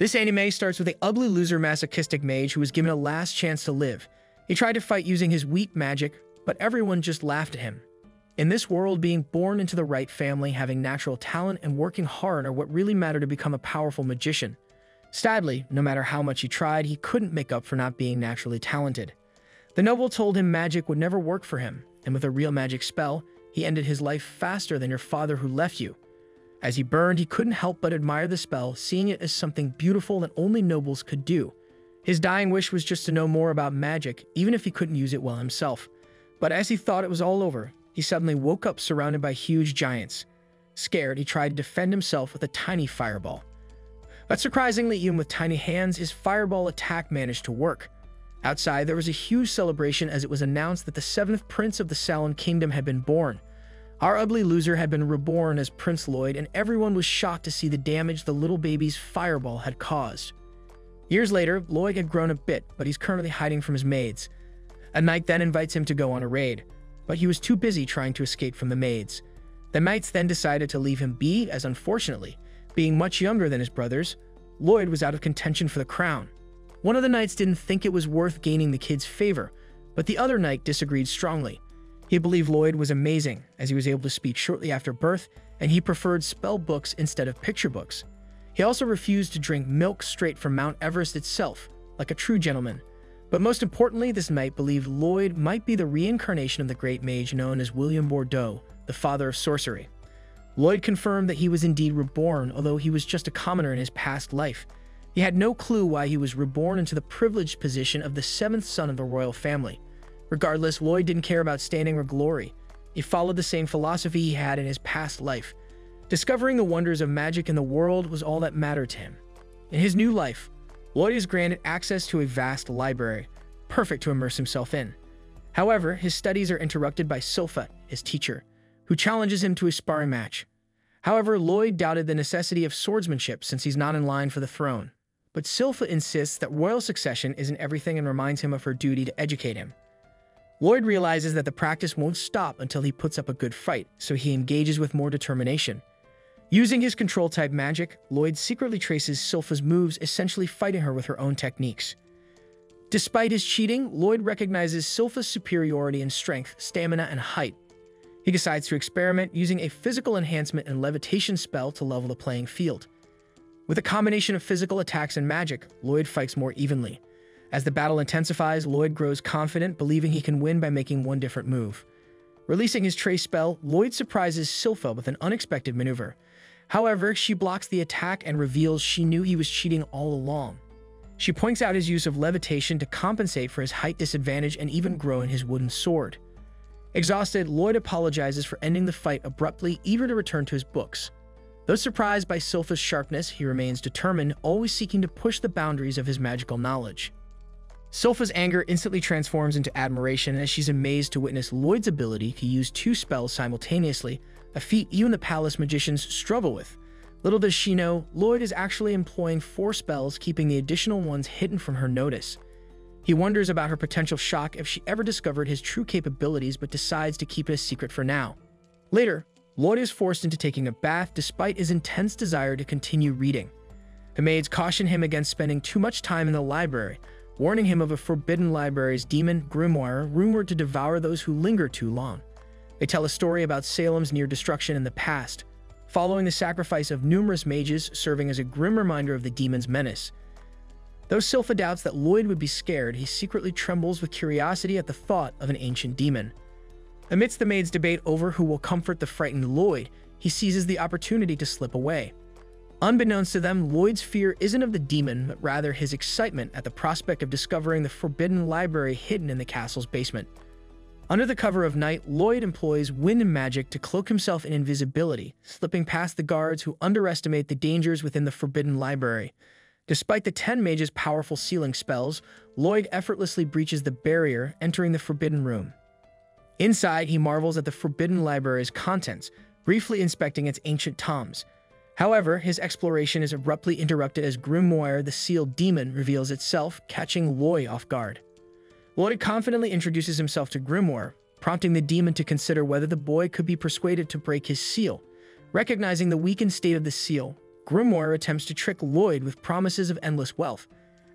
This anime starts with an ugly loser masochistic mage who was given a last chance to live. He tried to fight using his weak magic, but everyone just laughed at him. In this world, being born into the right family, having natural talent, and working hard are what really matter to become a powerful magician. Sadly, no matter how much he tried, he couldn't make up for not being naturally talented. The noble told him magic would never work for him, and with a real magic spell, he ended his life faster than your father who left you. As he burned, he couldn't help but admire the spell, seeing it as something beautiful that only nobles could do. His dying wish was just to know more about magic, even if he couldn't use it well himself. But as he thought it was all over, he suddenly woke up surrounded by huge giants. Scared, he tried to defend himself with a tiny fireball. But surprisingly, even with tiny hands, his fireball attack managed to work. Outside, there was a huge celebration as it was announced that the 7th prince of the Salon Kingdom had been born. Our ugly loser had been reborn as Prince Lloyd, and everyone was shocked to see the damage the little baby's fireball had caused. Years later, Lloyd had grown a bit, but he's currently hiding from his maids. A knight then invites him to go on a raid, but he was too busy trying to escape from the maids. The knights then decided to leave him be, as unfortunately, being much younger than his brothers, Lloyd was out of contention for the crown. One of the knights didn't think it was worth gaining the kid's favor, but the other knight disagreed strongly. He believed Lloyd was amazing, as he was able to speak shortly after birth, and he preferred spell books instead of picture books. He also refused to drink milk straight from Mount Everest itself, like a true gentleman. But most importantly, this knight believed Lloyd might be the reincarnation of the great mage known as William Bordeaux, the father of sorcery. Lloyd confirmed that he was indeed reborn, although he was just a commoner in his past life. He had no clue why he was reborn into the privileged position of the 7th son of the royal family. Regardless, Lloyd didn't care about standing or glory. He followed the same philosophy he had in his past life. Discovering the wonders of magic in the world was all that mattered to him. In his new life, Lloyd is granted access to a vast library, perfect to immerse himself in. However, his studies are interrupted by Silpha, his teacher, who challenges him to a sparring match. However, Lloyd doubted the necessity of swordsmanship since he's not in line for the throne. But Silpha insists that royal succession isn't everything and reminds him of her duty to educate him. Lloyd realizes that the practice won't stop until he puts up a good fight, so he engages with more determination. Using his control-type magic, Lloyd secretly traces Silpha's moves, essentially fighting her with her own techniques. Despite his cheating, Lloyd recognizes Silpha's superiority in strength, stamina, and height. He decides to experiment using a physical enhancement and levitation spell to level the playing field. With a combination of physical attacks and magic, Lloyd fights more evenly. As the battle intensifies, Lloyd grows confident, believing he can win by making one different move. Releasing his trace spell, Lloyd surprises Silpha with an unexpected maneuver. However, she blocks the attack and reveals she knew he was cheating all along. She points out his use of levitation to compensate for his height disadvantage and even grow in his wooden sword. Exhausted, Lloyd apologizes for ending the fight abruptly, eager to return to his books. Though surprised by Silpha's sharpness, he remains determined, always seeking to push the boundaries of his magical knowledge. Silpha's anger instantly transforms into admiration as she's amazed to witness Lloyd's ability to use 2 spells simultaneously, a feat even the palace magicians struggle with. Little does she know, Lloyd is actually employing 4 spells, keeping the additional ones hidden from her notice. He wonders about her potential shock if she ever discovered his true capabilities, but decides to keep it a secret for now. Later, Lloyd is forced into taking a bath despite his intense desire to continue reading. The maids caution him against spending too much time in the library, warning him of a forbidden library's demon, Grimoire, rumored to devour those who linger too long. They tell a story about Salem's near destruction in the past, following the sacrifice of numerous mages, serving as a grim reminder of the demon's menace. Though Silpha doubts that Lloyd would be scared, he secretly trembles with curiosity at the thought of an ancient demon. Amidst the maids' debate over who will comfort the frightened Lloyd, he seizes the opportunity to slip away. Unbeknownst to them, Lloyd's fear isn't of the demon, but rather his excitement at the prospect of discovering the forbidden library hidden in the castle's basement. Under the cover of night, Lloyd employs wind and magic to cloak himself in invisibility, slipping past the guards who underestimate the dangers within the forbidden library. Despite the 10 mages' powerful sealing spells, Lloyd effortlessly breaches the barrier, entering the forbidden room. Inside, he marvels at the forbidden library's contents, briefly inspecting its ancient tomes. However, his exploration is abruptly interrupted as Grimoire, the sealed demon, reveals itself, catching Lloyd off guard. Lloyd confidently introduces himself to Grimoire, prompting the demon to consider whether the boy could be persuaded to break his seal. Recognizing the weakened state of the seal, Grimoire attempts to trick Lloyd with promises of endless wealth.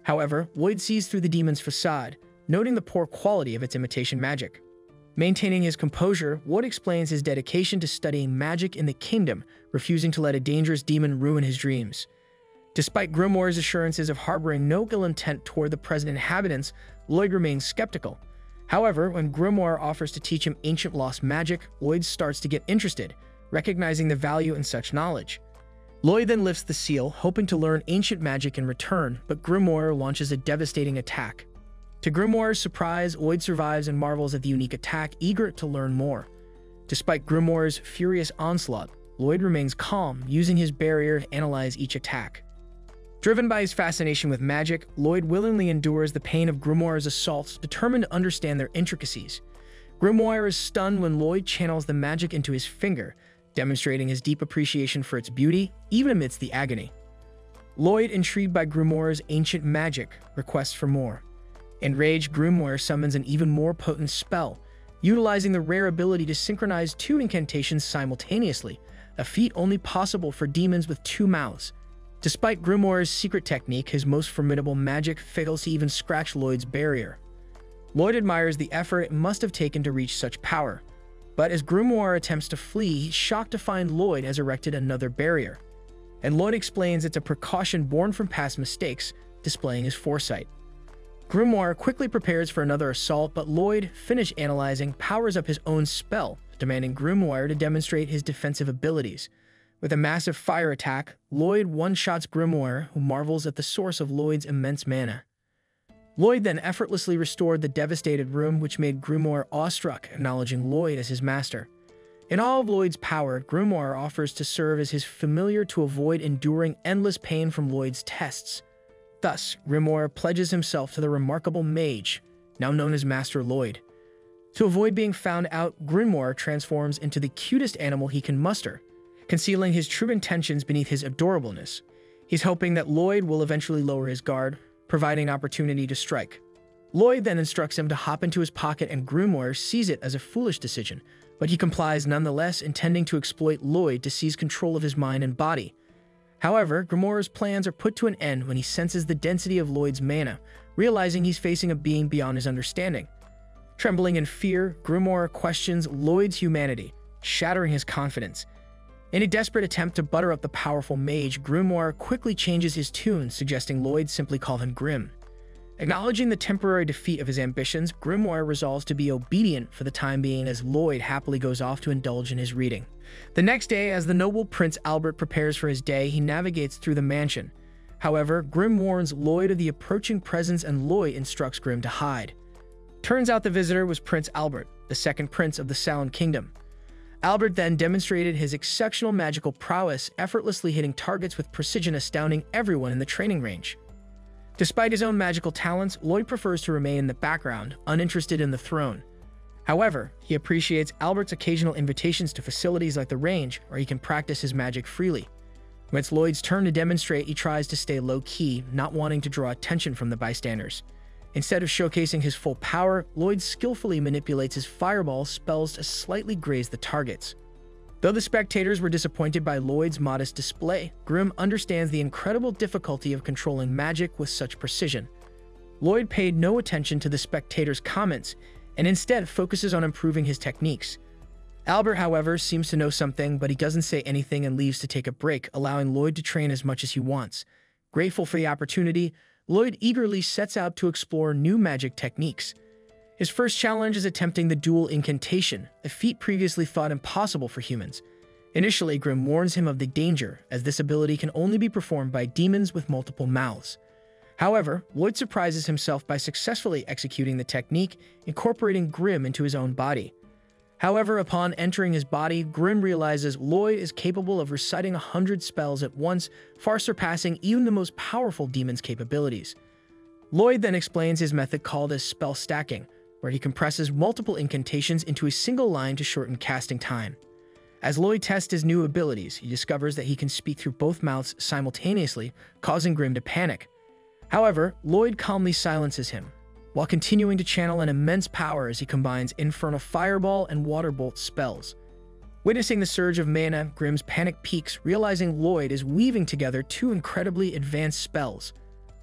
However, Lloyd sees through the demon's facade, noting the poor quality of its imitation magic. Maintaining his composure, Lloyd explains his dedication to studying magic in the kingdom, refusing to let a dangerous demon ruin his dreams. Despite Grimoire's assurances of harboring no ill intent toward the present inhabitants, Lloyd remains skeptical. However, when Grimoire offers to teach him ancient lost magic, Lloyd starts to get interested, recognizing the value in such knowledge. Lloyd then lifts the seal, hoping to learn ancient magic in return, but Grimoire launches a devastating attack. To Grimoire's surprise, Lloyd survives and marvels at the unique attack, eager to learn more. Despite Grimoire's furious onslaught, Lloyd remains calm, using his barrier to analyze each attack. Driven by his fascination with magic, Lloyd willingly endures the pain of Grimoire's assaults, determined to understand their intricacies. Grimoire is stunned when Lloyd channels the magic into his finger, demonstrating his deep appreciation for its beauty, even amidst the agony. Lloyd, intrigued by Grimoire's ancient magic, requests for more. Enraged, Grimoire summons an even more potent spell, utilizing the rare ability to synchronize two incantations simultaneously, a feat only possible for demons with two mouths. Despite Grimoire's secret technique, his most formidable magic fails to even scratch Lloyd's barrier. Lloyd admires the effort it must have taken to reach such power, but as Grimoire attempts to flee, he's shocked to find Lloyd has erected another barrier. And Lloyd explains it's a precaution born from past mistakes, displaying his foresight. Grimoire quickly prepares for another assault, but Lloyd, finished analyzing, powers up his own spell, demanding Grimoire to demonstrate his defensive abilities. With a massive fire attack, Lloyd one-shots Grimoire, who marvels at the source of Lloyd's immense mana. Lloyd then effortlessly restored the devastated room, which made Grimoire awestruck, acknowledging Lloyd as his master. In all of Lloyd's power, Grimoire offers to serve as his familiar to avoid enduring endless pain from Lloyd's tests. Thus, Grimoire pledges himself to the remarkable mage, now known as Master Lloyd. To avoid being found out, Grimoire transforms into the cutest animal he can muster, concealing his true intentions beneath his adorableness. He's hoping that Lloyd will eventually lower his guard, providing an opportunity to strike. Lloyd then instructs him to hop into his pocket, and Grimoire sees it as a foolish decision, but he complies nonetheless, intending to exploit Lloyd to seize control of his mind and body. However, Grimoire's plans are put to an end when he senses the density of Lloyd's mana, realizing he's facing a being beyond his understanding. Trembling in fear, Grimoire questions Lloyd's humanity, shattering his confidence. In a desperate attempt to butter up the powerful mage, Grimoire quickly changes his tune, suggesting Lloyd simply call him Grim. Acknowledging the temporary defeat of his ambitions, Grimoire resolves to be obedient for the time being as Lloyd happily goes off to indulge in his reading. The next day, as the noble Prince Albert prepares for his day, he navigates through the mansion. However, Grim warns Lloyd of the approaching presence, and Lloyd instructs Grim to hide. Turns out the visitor was Prince Albert, the second prince of the Sound Kingdom. Albert then demonstrated his exceptional magical prowess, effortlessly hitting targets with precision, astounding everyone in the training range. Despite his own magical talents, Lloyd prefers to remain in the background, uninterested in the throne. However, he appreciates Albert's occasional invitations to facilities like the range, where he can practice his magic freely. When it's Lloyd's turn to demonstrate, he tries to stay low-key, not wanting to draw attention from the bystanders. Instead of showcasing his full power, Lloyd skillfully manipulates his fireball spells to slightly graze the targets. Though the spectators were disappointed by Lloyd's modest display, Grim understands the incredible difficulty of controlling magic with such precision. Lloyd paid no attention to the spectators' comments, and instead focuses on improving his techniques. Albert, however, seems to know something, but he doesn't say anything and leaves to take a break, allowing Lloyd to train as much as he wants. Grateful for the opportunity, Lloyd eagerly sets out to explore new magic techniques. His first challenge is attempting the dual incantation, a feat previously thought impossible for humans. Initially, Grim warns him of the danger, as this ability can only be performed by demons with multiple mouths. However, Lloyd surprises himself by successfully executing the technique, incorporating Grim into his own body. However, upon entering his body, Grim realizes Lloyd is capable of reciting 100 spells at once, far surpassing even the most powerful demon's capabilities. Lloyd then explains his method called as spell stacking, where he compresses multiple incantations into a single line to shorten casting time. As Lloyd tests his new abilities, he discovers that he can speak through both mouths simultaneously, causing Grim to panic. However, Lloyd calmly silences him, while continuing to channel an immense power as he combines Infernal Fireball and Water Bolt spells. Witnessing the surge of mana, Grimm's panic peaks, realizing Lloyd is weaving together two incredibly advanced spells.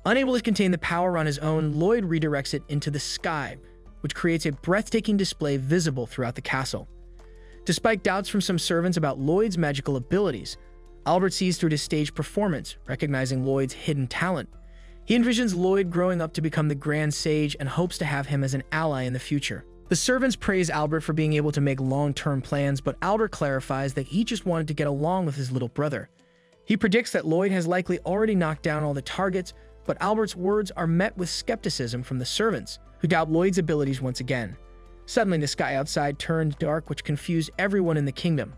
Unable to contain the power on his own, Lloyd redirects it into the sky, which creates a breathtaking display visible throughout the castle. Despite doubts from some servants about Lloyd's magical abilities, Albert sees through his stage performance, recognizing Lloyd's hidden talent. He envisions Lloyd growing up to become the Grand Sage and hopes to have him as an ally in the future. The servants praise Albert for being able to make long-term plans, but Albert clarifies that he just wanted to get along with his little brother. He predicts that Lloyd has likely already knocked down all the targets, but Albert's words are met with skepticism from the servants, who doubt Lloyd's abilities once again. Suddenly, the sky outside turned dark, which confused everyone in the kingdom.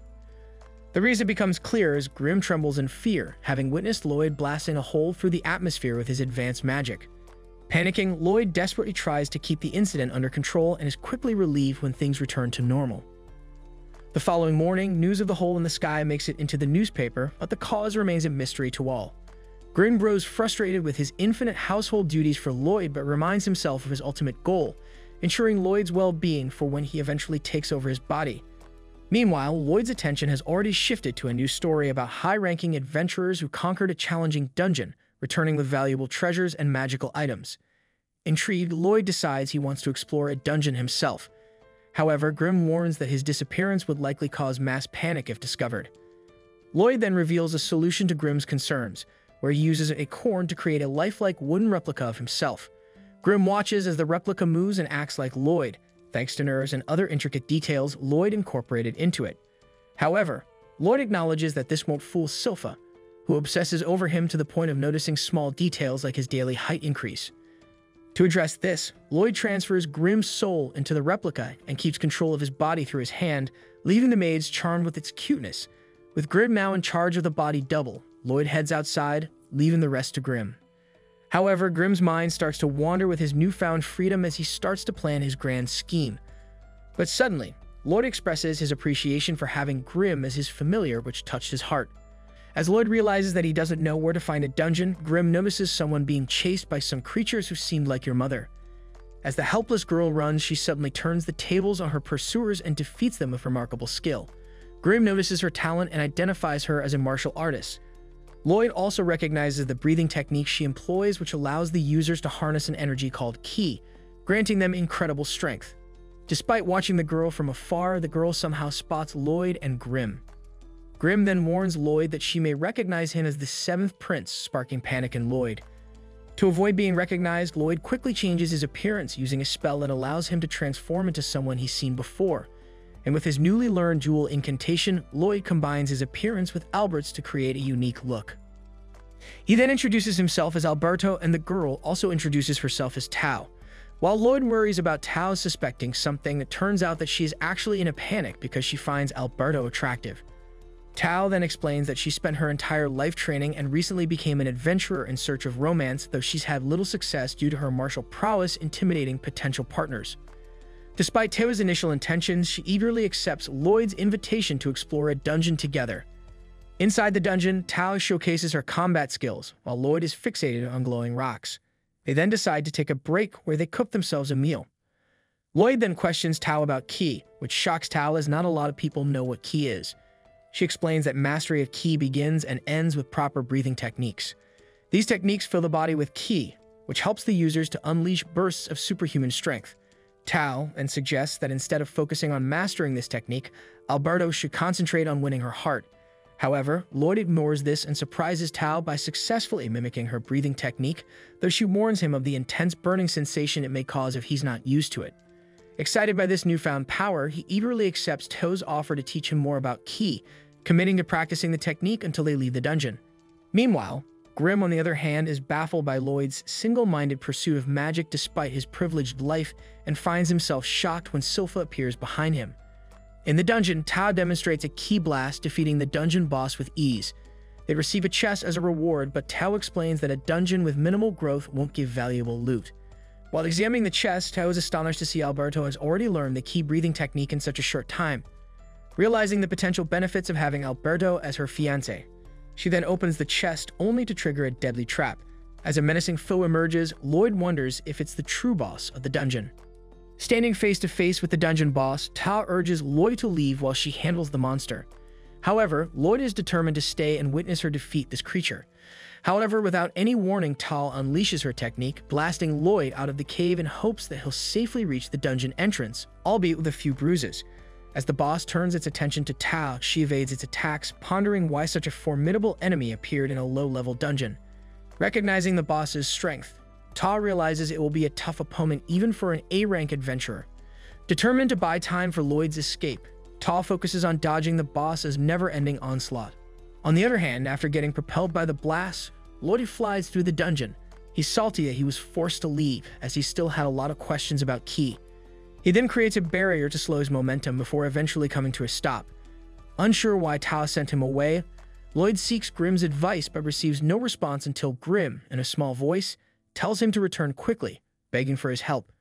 The reason becomes clear as Grimm trembles in fear, having witnessed Lloyd blasting a hole through the atmosphere with his advanced magic. Panicking, Lloyd desperately tries to keep the incident under control and is quickly relieved when things return to normal. The following morning, news of the hole in the sky makes it into the newspaper, but the cause remains a mystery to all. Grimm grows frustrated with his infinite household duties for Lloyd, but reminds himself of his ultimate goal, ensuring Lloyd's well-being for when he eventually takes over his body. Meanwhile, Lloyd's attention has already shifted to a new story about high-ranking adventurers who conquered a challenging dungeon, returning with valuable treasures and magical items. Intrigued, Lloyd decides he wants to explore a dungeon himself. However, Grimm warns that his disappearance would likely cause mass panic if discovered. Lloyd then reveals a solution to Grimm's concerns, where he uses a corn to create a lifelike wooden replica of himself. Grimm watches as the replica moves and acts like Lloyd, thanks to nerves and other intricate details Lloyd incorporated into it. However, Lloyd acknowledges that this won't fool Silpha, who obsesses over him to the point of noticing small details like his daily height increase. To address this, Lloyd transfers Grimm's soul into the replica and keeps control of his body through his hand, leaving the maids charmed with its cuteness. With Grimm now in charge of the body double, Lloyd heads outside, leaving the rest to Grimm. However, Grimm's mind starts to wander with his newfound freedom as he starts to plan his grand scheme. But suddenly, Lloyd expresses his appreciation for having Grimm as his familiar, which touched his heart. As Lloyd realizes that he doesn't know where to find a dungeon, Grimm notices someone being chased by some creatures who seemed like your mother. As the helpless girl runs, she suddenly turns the tables on her pursuers and defeats them with remarkable skill. Grimm notices her talent and identifies her as a martial artist. Lloyd also recognizes the breathing technique she employs, which allows the users to harness an energy called Ki, granting them incredible strength. Despite watching the girl from afar, the girl somehow spots Lloyd and Grimm. Grimm then warns Lloyd that she may recognize him as the Seventh Prince, sparking panic in Lloyd. To avoid being recognized, Lloyd quickly changes his appearance using a spell that allows him to transform into someone he's seen before. And with his newly learned dual incantation, Lloyd combines his appearance with Albert's to create a unique look. He then introduces himself as Alberto, and the girl also introduces herself as Tao. While Lloyd worries about Tao suspecting something, it turns out that she is actually in a panic because she finds Alberto attractive. Tao then explains that she spent her entire life training and recently became an adventurer in search of romance, though she's had little success due to her martial prowess intimidating potential partners. Despite Tao's initial intentions, she eagerly accepts Lloyd's invitation to explore a dungeon together. Inside the dungeon, Tao showcases her combat skills, while Lloyd is fixated on glowing rocks. They then decide to take a break where they cook themselves a meal. Lloyd then questions Tao about Ki, which shocks Tao as not a lot of people know what Ki is. She explains that mastery of Ki begins and ends with proper breathing techniques. These techniques fill the body with Ki, which helps the users to unleash bursts of superhuman strength. Tao and suggests that instead of focusing on mastering this technique, Alberto should concentrate on winning her heart. However, Lloyd ignores this and surprises Tao by successfully mimicking her breathing technique, though she warns him of the intense burning sensation it may cause if he's not used to it. Excited by this newfound power, he eagerly accepts Tao's offer to teach him more about Ki, committing to practicing the technique until they leave the dungeon. Meanwhile, Grimm, on the other hand, is baffled by Lloyd's single-minded pursuit of magic despite his privileged life and finds himself shocked when Silpha appears behind him. In the dungeon, Tao demonstrates a Ki blast, defeating the dungeon boss with ease. They receive a chest as a reward, but Tao explains that a dungeon with minimal growth won't give valuable loot. While examining the chest, Tao is astonished to see Alberto has already learned the Ki breathing technique in such a short time. Realizing the potential benefits of having Alberto as her fiancé, she then opens the chest only to trigger a deadly trap. As a menacing foe emerges, Lloyd wonders if it's the true boss of the dungeon. Standing face to face with the dungeon boss, Ta urges Lloyd to leave while she handles the monster. However, Lloyd is determined to stay and witness her defeat this creature. However, without any warning, Ta unleashes her technique, blasting Lloyd out of the cave in hopes that he'll safely reach the dungeon entrance, albeit with a few bruises. As the boss turns its attention to Ta, she evades its attacks, pondering why such a formidable enemy appeared in a low-level dungeon. Recognizing the boss's strength, Ta realizes it will be a tough opponent even for an A-rank adventurer. Determined to buy time for Lloyd's escape, Ta focuses on dodging the boss's never-ending onslaught. On the other hand, after getting propelled by the blast, Lloyd flies through the dungeon. He's salty that he was forced to leave, as he still had a lot of questions about Key. He then creates a barrier to slow his momentum before eventually coming to a stop. Unsure why Ta sent him away, Lloyd seeks Grimm's advice but receives no response until Grimm, in a small voice, tells him to return quickly, begging for his help.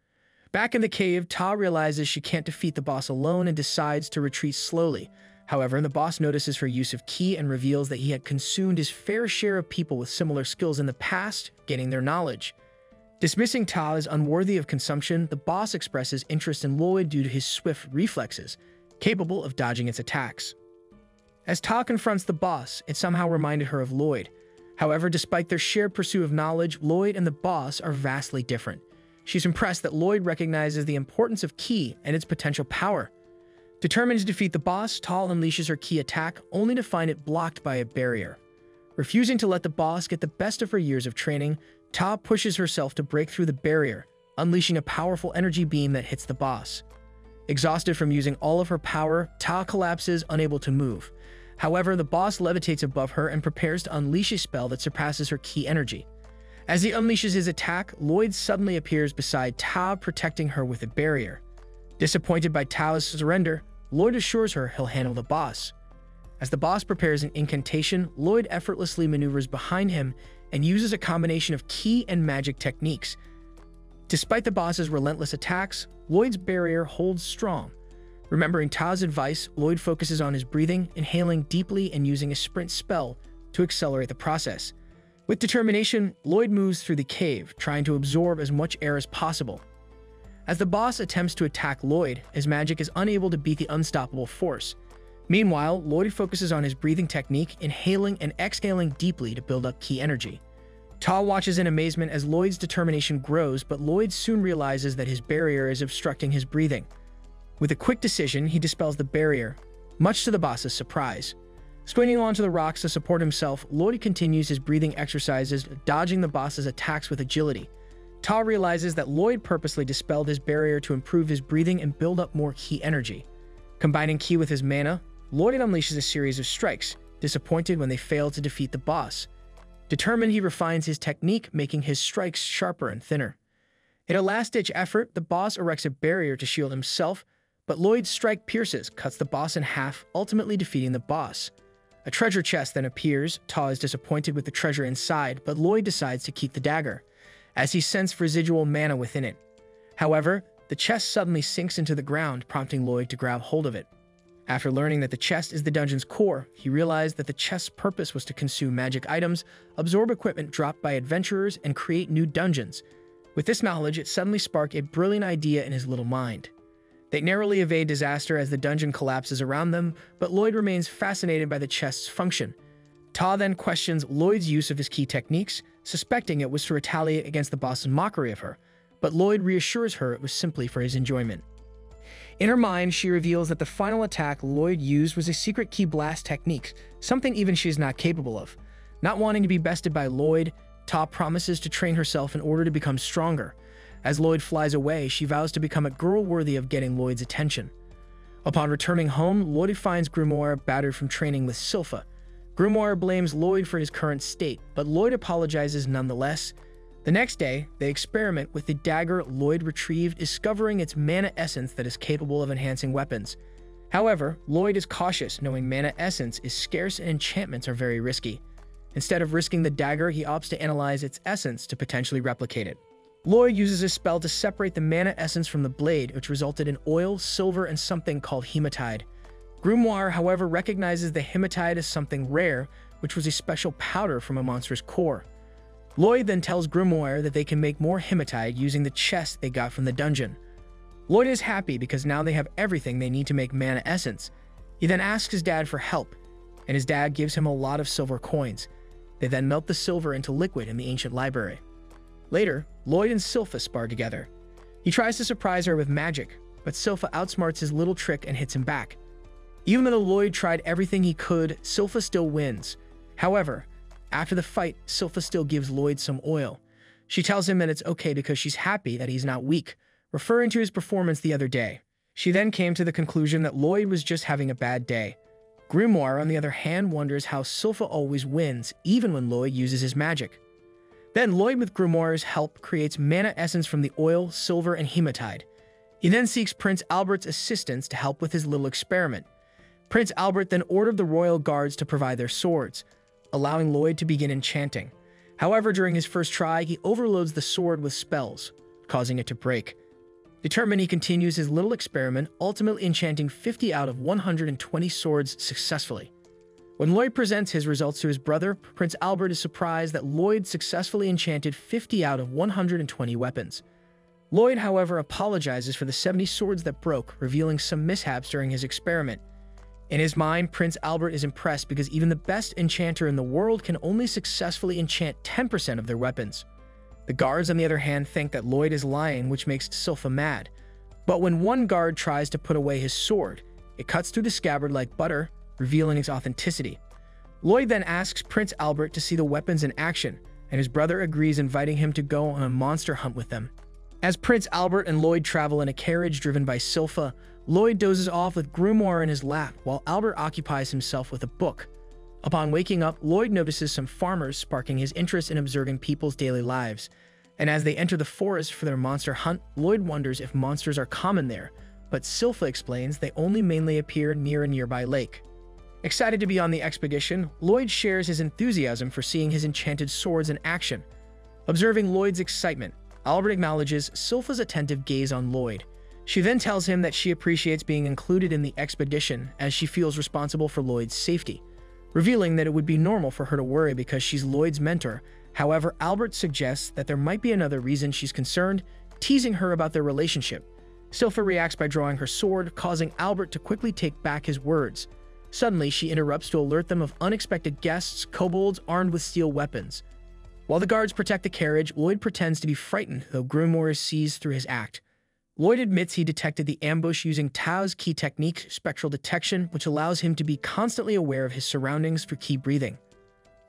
Back in the cave, Ta realizes she can't defeat the boss alone and decides to retreat slowly. However, the boss notices her use of Ki and reveals that he had consumed his fair share of people with similar skills in the past, gaining their knowledge. Dismissing Ta as unworthy of consumption, the boss expresses interest in Lloyd due to his swift reflexes, capable of dodging its attacks. As Ta confronts the boss, it somehow reminded her of Lloyd. However, despite their shared pursuit of knowledge, Lloyd and the boss are vastly different. She's impressed that Lloyd recognizes the importance of Ki and its potential power. Determined to defeat the boss, Ta unleashes her Ki attack, only to find it blocked by a barrier. Refusing to let the boss get the best of her years of training, Ta pushes herself to break through the barrier, unleashing a powerful energy beam that hits the boss. Exhausted from using all of her power, Ta collapses, unable to move. However, the boss levitates above her and prepares to unleash a spell that surpasses her Ki energy. As he unleashes his attack, Lloyd suddenly appears beside Ta, protecting her with a barrier. Disappointed by Ta's surrender, Lloyd assures her he'll handle the boss. As the boss prepares an incantation, Lloyd effortlessly maneuvers behind him and uses a combination of Ki and magic techniques. Despite the boss's relentless attacks, Lloyd's barrier holds strong. Remembering Ta's advice, Lloyd focuses on his breathing, inhaling deeply and using a sprint spell to accelerate the process. With determination, Lloyd moves through the cave, trying to absorb as much air as possible. As the boss attempts to attack Lloyd, his magic is unable to beat the unstoppable force. Meanwhile, Lloyd focuses on his breathing technique, inhaling and exhaling deeply to build up Ki energy. Ta watches in amazement as Lloyd's determination grows, but Lloyd soon realizes that his barrier is obstructing his breathing. With a quick decision, he dispels the barrier, much to the boss's surprise. Swinging onto the rocks to support himself, Lloyd continues his breathing exercises, dodging the boss's attacks with agility. Ta realizes that Lloyd purposely dispelled his barrier to improve his breathing and build up more Ki energy. Combining Ki with his mana, Lloyd unleashes a series of strikes, disappointed when they fail to defeat the boss. Determined, he refines his technique, making his strikes sharper and thinner. In a last-ditch effort, the boss erects a barrier to shield himself, but Lloyd's strike pierces, cuts the boss in half, ultimately defeating the boss. A treasure chest then appears. Ta is disappointed with the treasure inside, but Lloyd decides to keep the dagger, as he sensed residual mana within it. However, the chest suddenly sinks into the ground, prompting Lloyd to grab hold of it. After learning that the chest is the dungeon's core, he realized that the chest's purpose was to consume magic items, absorb equipment dropped by adventurers, and create new dungeons. With this knowledge, it suddenly sparked a brilliant idea in his little mind. They narrowly evade disaster as the dungeon collapses around them, but Lloyd remains fascinated by the chest's function. Ta then questions Lloyd's use of his Ki techniques, suspecting it was to retaliate against the boss's mockery of her, but Lloyd reassures her it was simply for his enjoyment. In her mind, she reveals that the final attack Lloyd used was a secret Ki blast technique, something even she is not capable of. Not wanting to be bested by Lloyd, Ta promises to train herself in order to become stronger. As Lloyd flies away, she vows to become a girl worthy of getting Lloyd's attention. Upon returning home, Lloyd finds Grimoire battered from training with Silpha. Grimoire blames Lloyd for his current state, but Lloyd apologizes nonetheless. The next day, they experiment with the dagger Lloyd retrieved, discovering its mana essence that is capable of enhancing weapons. However, Lloyd is cautious, knowing mana essence is scarce and enchantments are very risky. Instead of risking the dagger, he opts to analyze its essence to potentially replicate it. Lloyd uses a spell to separate the mana essence from the blade, which resulted in oil, silver, and something called hematite. Grimoire, however, recognizes the hematite as something rare, which was a special powder from a monster's core. Lloyd then tells Grimoire that they can make more hematite using the chest they got from the dungeon. Lloyd is happy because now they have everything they need to make mana essence. He then asks his dad for help, and his dad gives him a lot of silver coins. They then melt the silver into liquid in the ancient library. Later, Lloyd and Silpha spar together. He tries to surprise her with magic, but Silpha outsmarts his little trick and hits him back. Even though Lloyd tried everything he could, Silpha still wins. However, after the fight, Silpha still gives Lloyd some oil. She tells him that it's okay because she's happy that he's not weak, referring to his performance the other day. She then came to the conclusion that Lloyd was just having a bad day. Grimoire, on the other hand, wonders how Silpha always wins, even when Lloyd uses his magic. Then Lloyd, with Grimoire's help, creates mana essence from the oil, silver, and hematite. He then seeks Prince Albert's assistance to help with his little experiment. Prince Albert then ordered the royal guards to provide their swords, allowing Lloyd to begin enchanting. However, during his first try, he overloads the sword with spells, causing it to break. Determined, he continues his little experiment, ultimately enchanting 50 out of 120 swords successfully. When Lloyd presents his results to his brother, Prince Albert is surprised that Lloyd successfully enchanted 50 out of 120 weapons. Lloyd, however, apologizes for the 70 swords that broke, revealing some mishaps during his experiment. In his mind, Prince Albert is impressed because even the best enchanter in the world can only successfully enchant 10% of their weapons. The guards, on the other hand, think that Lloyd is lying, which makes Silpha mad. But when one guard tries to put away his sword, it cuts through the scabbard like butter, revealing its authenticity. Lloyd then asks Prince Albert to see the weapons in action, and his brother agrees, inviting him to go on a monster hunt with them. As Prince Albert and Lloyd travel in a carriage driven by Silpha, Lloyd dozes off with Grimoire in his lap while Albert occupies himself with a book. Upon waking up, Lloyd notices some farmers, sparking his interest in observing people's daily lives. And as they enter the forest for their monster hunt, Lloyd wonders if monsters are common there, but Silpha explains they only mainly appear near a nearby lake. Excited to be on the expedition, Lloyd shares his enthusiasm for seeing his enchanted swords in action. Observing Lloyd's excitement, Albert acknowledges Silpha's attentive gaze on Lloyd. She then tells him that she appreciates being included in the expedition as she feels responsible for Lloyd's safety, revealing that it would be normal for her to worry because she's Lloyd's mentor. However, Albert suggests that there might be another reason she's concerned, teasing her about their relationship. Silpha reacts by drawing her sword, causing Albert to quickly take back his words. Suddenly, she interrupts to alert them of unexpected guests, kobolds armed with steel weapons. While the guards protect the carriage, Lloyd pretends to be frightened, though Grimoire sees through his act. Lloyd admits he detected the ambush using Tao's key technique, spectral detection, which allows him to be constantly aware of his surroundings for key breathing.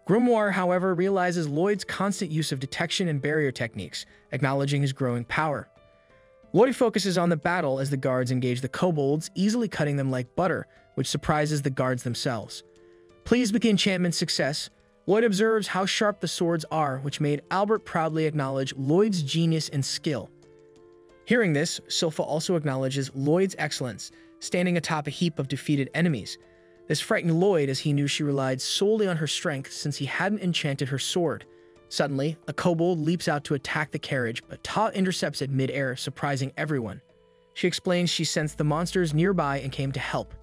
Grimoire, however, realizes Lloyd's constant use of detection and barrier techniques, acknowledging his growing power. Lloyd focuses on the battle as the guards engage the kobolds, easily cutting them like butter, which surprises the guards themselves. Pleased with the enchantment's success, Lloyd observes how sharp the swords are, which made Albert proudly acknowledge Lloyd's genius and skill. Hearing this, Silpha also acknowledges Lloyd's excellence, standing atop a heap of defeated enemies. This frightened Lloyd as he knew she relied solely on her strength since he hadn't enchanted her sword. Suddenly, a kobold leaps out to attack the carriage, but Ta intercepts it mid-air, surprising everyone. She explains she sensed the monsters nearby and came to help.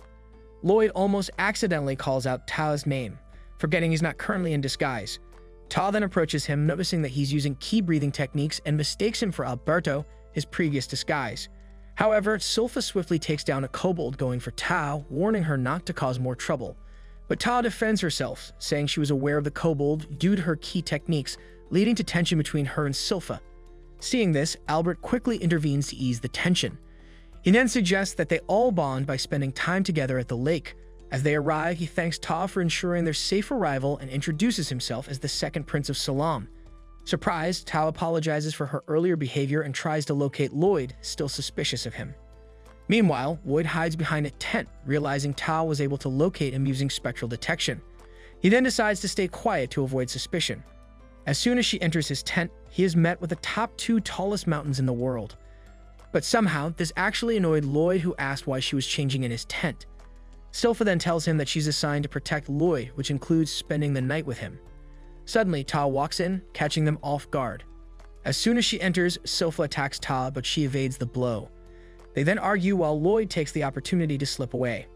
Lloyd almost accidentally calls out Ta's name, forgetting he's not currently in disguise. Ta then approaches him, noticing that he's using key breathing techniques and mistakes him for Alberto, his previous disguise. However, Silpha swiftly takes down a kobold going for Ta, warning her not to cause more trouble. But Ta defends herself, saying she was aware of the kobold due to her key techniques, leading to tension between her and Silpha. Seeing this, Albert quickly intervenes to ease the tension. He then suggests that they all bond by spending time together at the lake. As they arrive, he thanks Ta for ensuring their safe arrival and introduces himself as the second Prince of Salam. Surprised, Ta apologizes for her earlier behavior and tries to locate Lloyd, still suspicious of him. Meanwhile, Lloyd hides behind a tent, realizing Ta was able to locate him using spectral detection. He then decides to stay quiet to avoid suspicion. As soon as she enters his tent, he is met with the top 2 tallest mountains in the world. But somehow, this actually annoyed Lloyd, who asked why she was changing in his tent. Silpha then tells him that she's assigned to protect Lloyd, which includes spending the night with him. Suddenly, Ta walks in, catching them off guard. As soon as she enters, Silpha attacks Ta, but she evades the blow. They then argue while Lloyd takes the opportunity to slip away,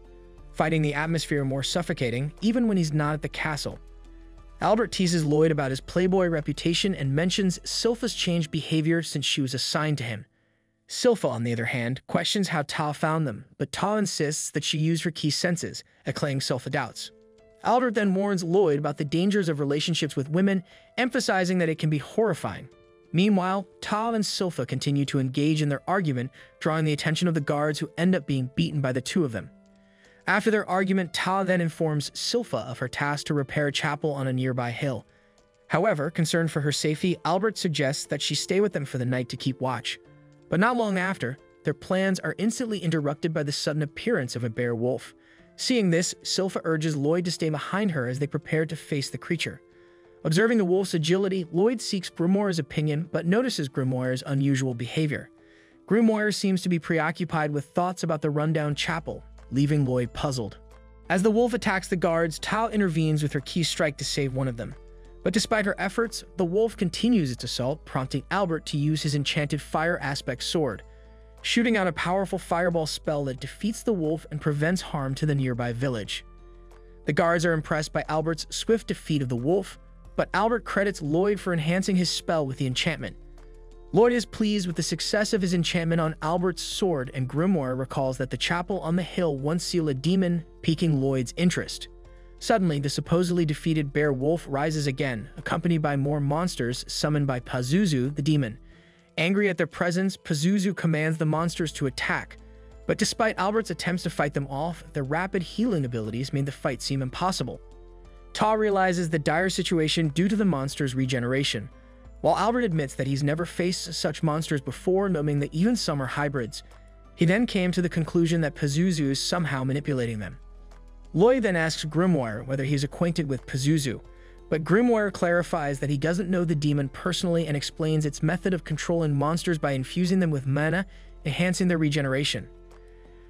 fighting the atmosphere more suffocating, even when he's not at the castle. Albert teases Lloyd about his playboy reputation and mentions Silpha's changed behavior since she was assigned to him. Silpha, on the other hand, questions how Ta found them, but Ta insists that she used her key senses, allaying Silpha doubts. Albert then warns Lloyd about the dangers of relationships with women, emphasizing that it can be horrifying. Meanwhile, Ta and Silpha continue to engage in their argument, drawing the attention of the guards who end up being beaten by the two of them. After their argument, Ta then informs Silpha of her task to repair a chapel on a nearby hill. However, concerned for her safety, Albert suggests that she stay with them for the night to keep watch. But not long after, their plans are instantly interrupted by the sudden appearance of a bear wolf. Seeing this, Silpha urges Lloyd to stay behind her as they prepare to face the creature. Observing the wolf's agility, Lloyd seeks Grimoire's opinion, but notices Grimoire's unusual behavior. Grimoire seems to be preoccupied with thoughts about the rundown chapel, leaving Lloyd puzzled. As the wolf attacks the guards, Tao intervenes with her key strike to save one of them. But despite her efforts, the wolf continues its assault, prompting Albert to use his enchanted fire aspect sword, shooting out a powerful fireball spell that defeats the wolf and prevents harm to the nearby village. The guards are impressed by Albert's swift defeat of the wolf, but Albert credits Lloyd for enhancing his spell with the enchantment. Lloyd is pleased with the success of his enchantment on Albert's sword, and Grimoire recalls that the chapel on the hill once sealed a demon, piquing Lloyd's interest. Suddenly, the supposedly defeated bear wolf rises again, accompanied by more monsters summoned by Pazuzu, the demon. Angry at their presence, Pazuzu commands the monsters to attack. But despite Albert's attempts to fight them off, their rapid healing abilities made the fight seem impossible. Ta realizes the dire situation due to the monsters' regeneration. While Albert admits that he's never faced such monsters before, knowing that even some are hybrids, he then came to the conclusion that Pazuzu is somehow manipulating them. Lloyd then asks Grimoire whether he's acquainted with Pazuzu, but Grimoire clarifies that he doesn't know the demon personally and explains its method of controlling monsters by infusing them with mana, enhancing their regeneration.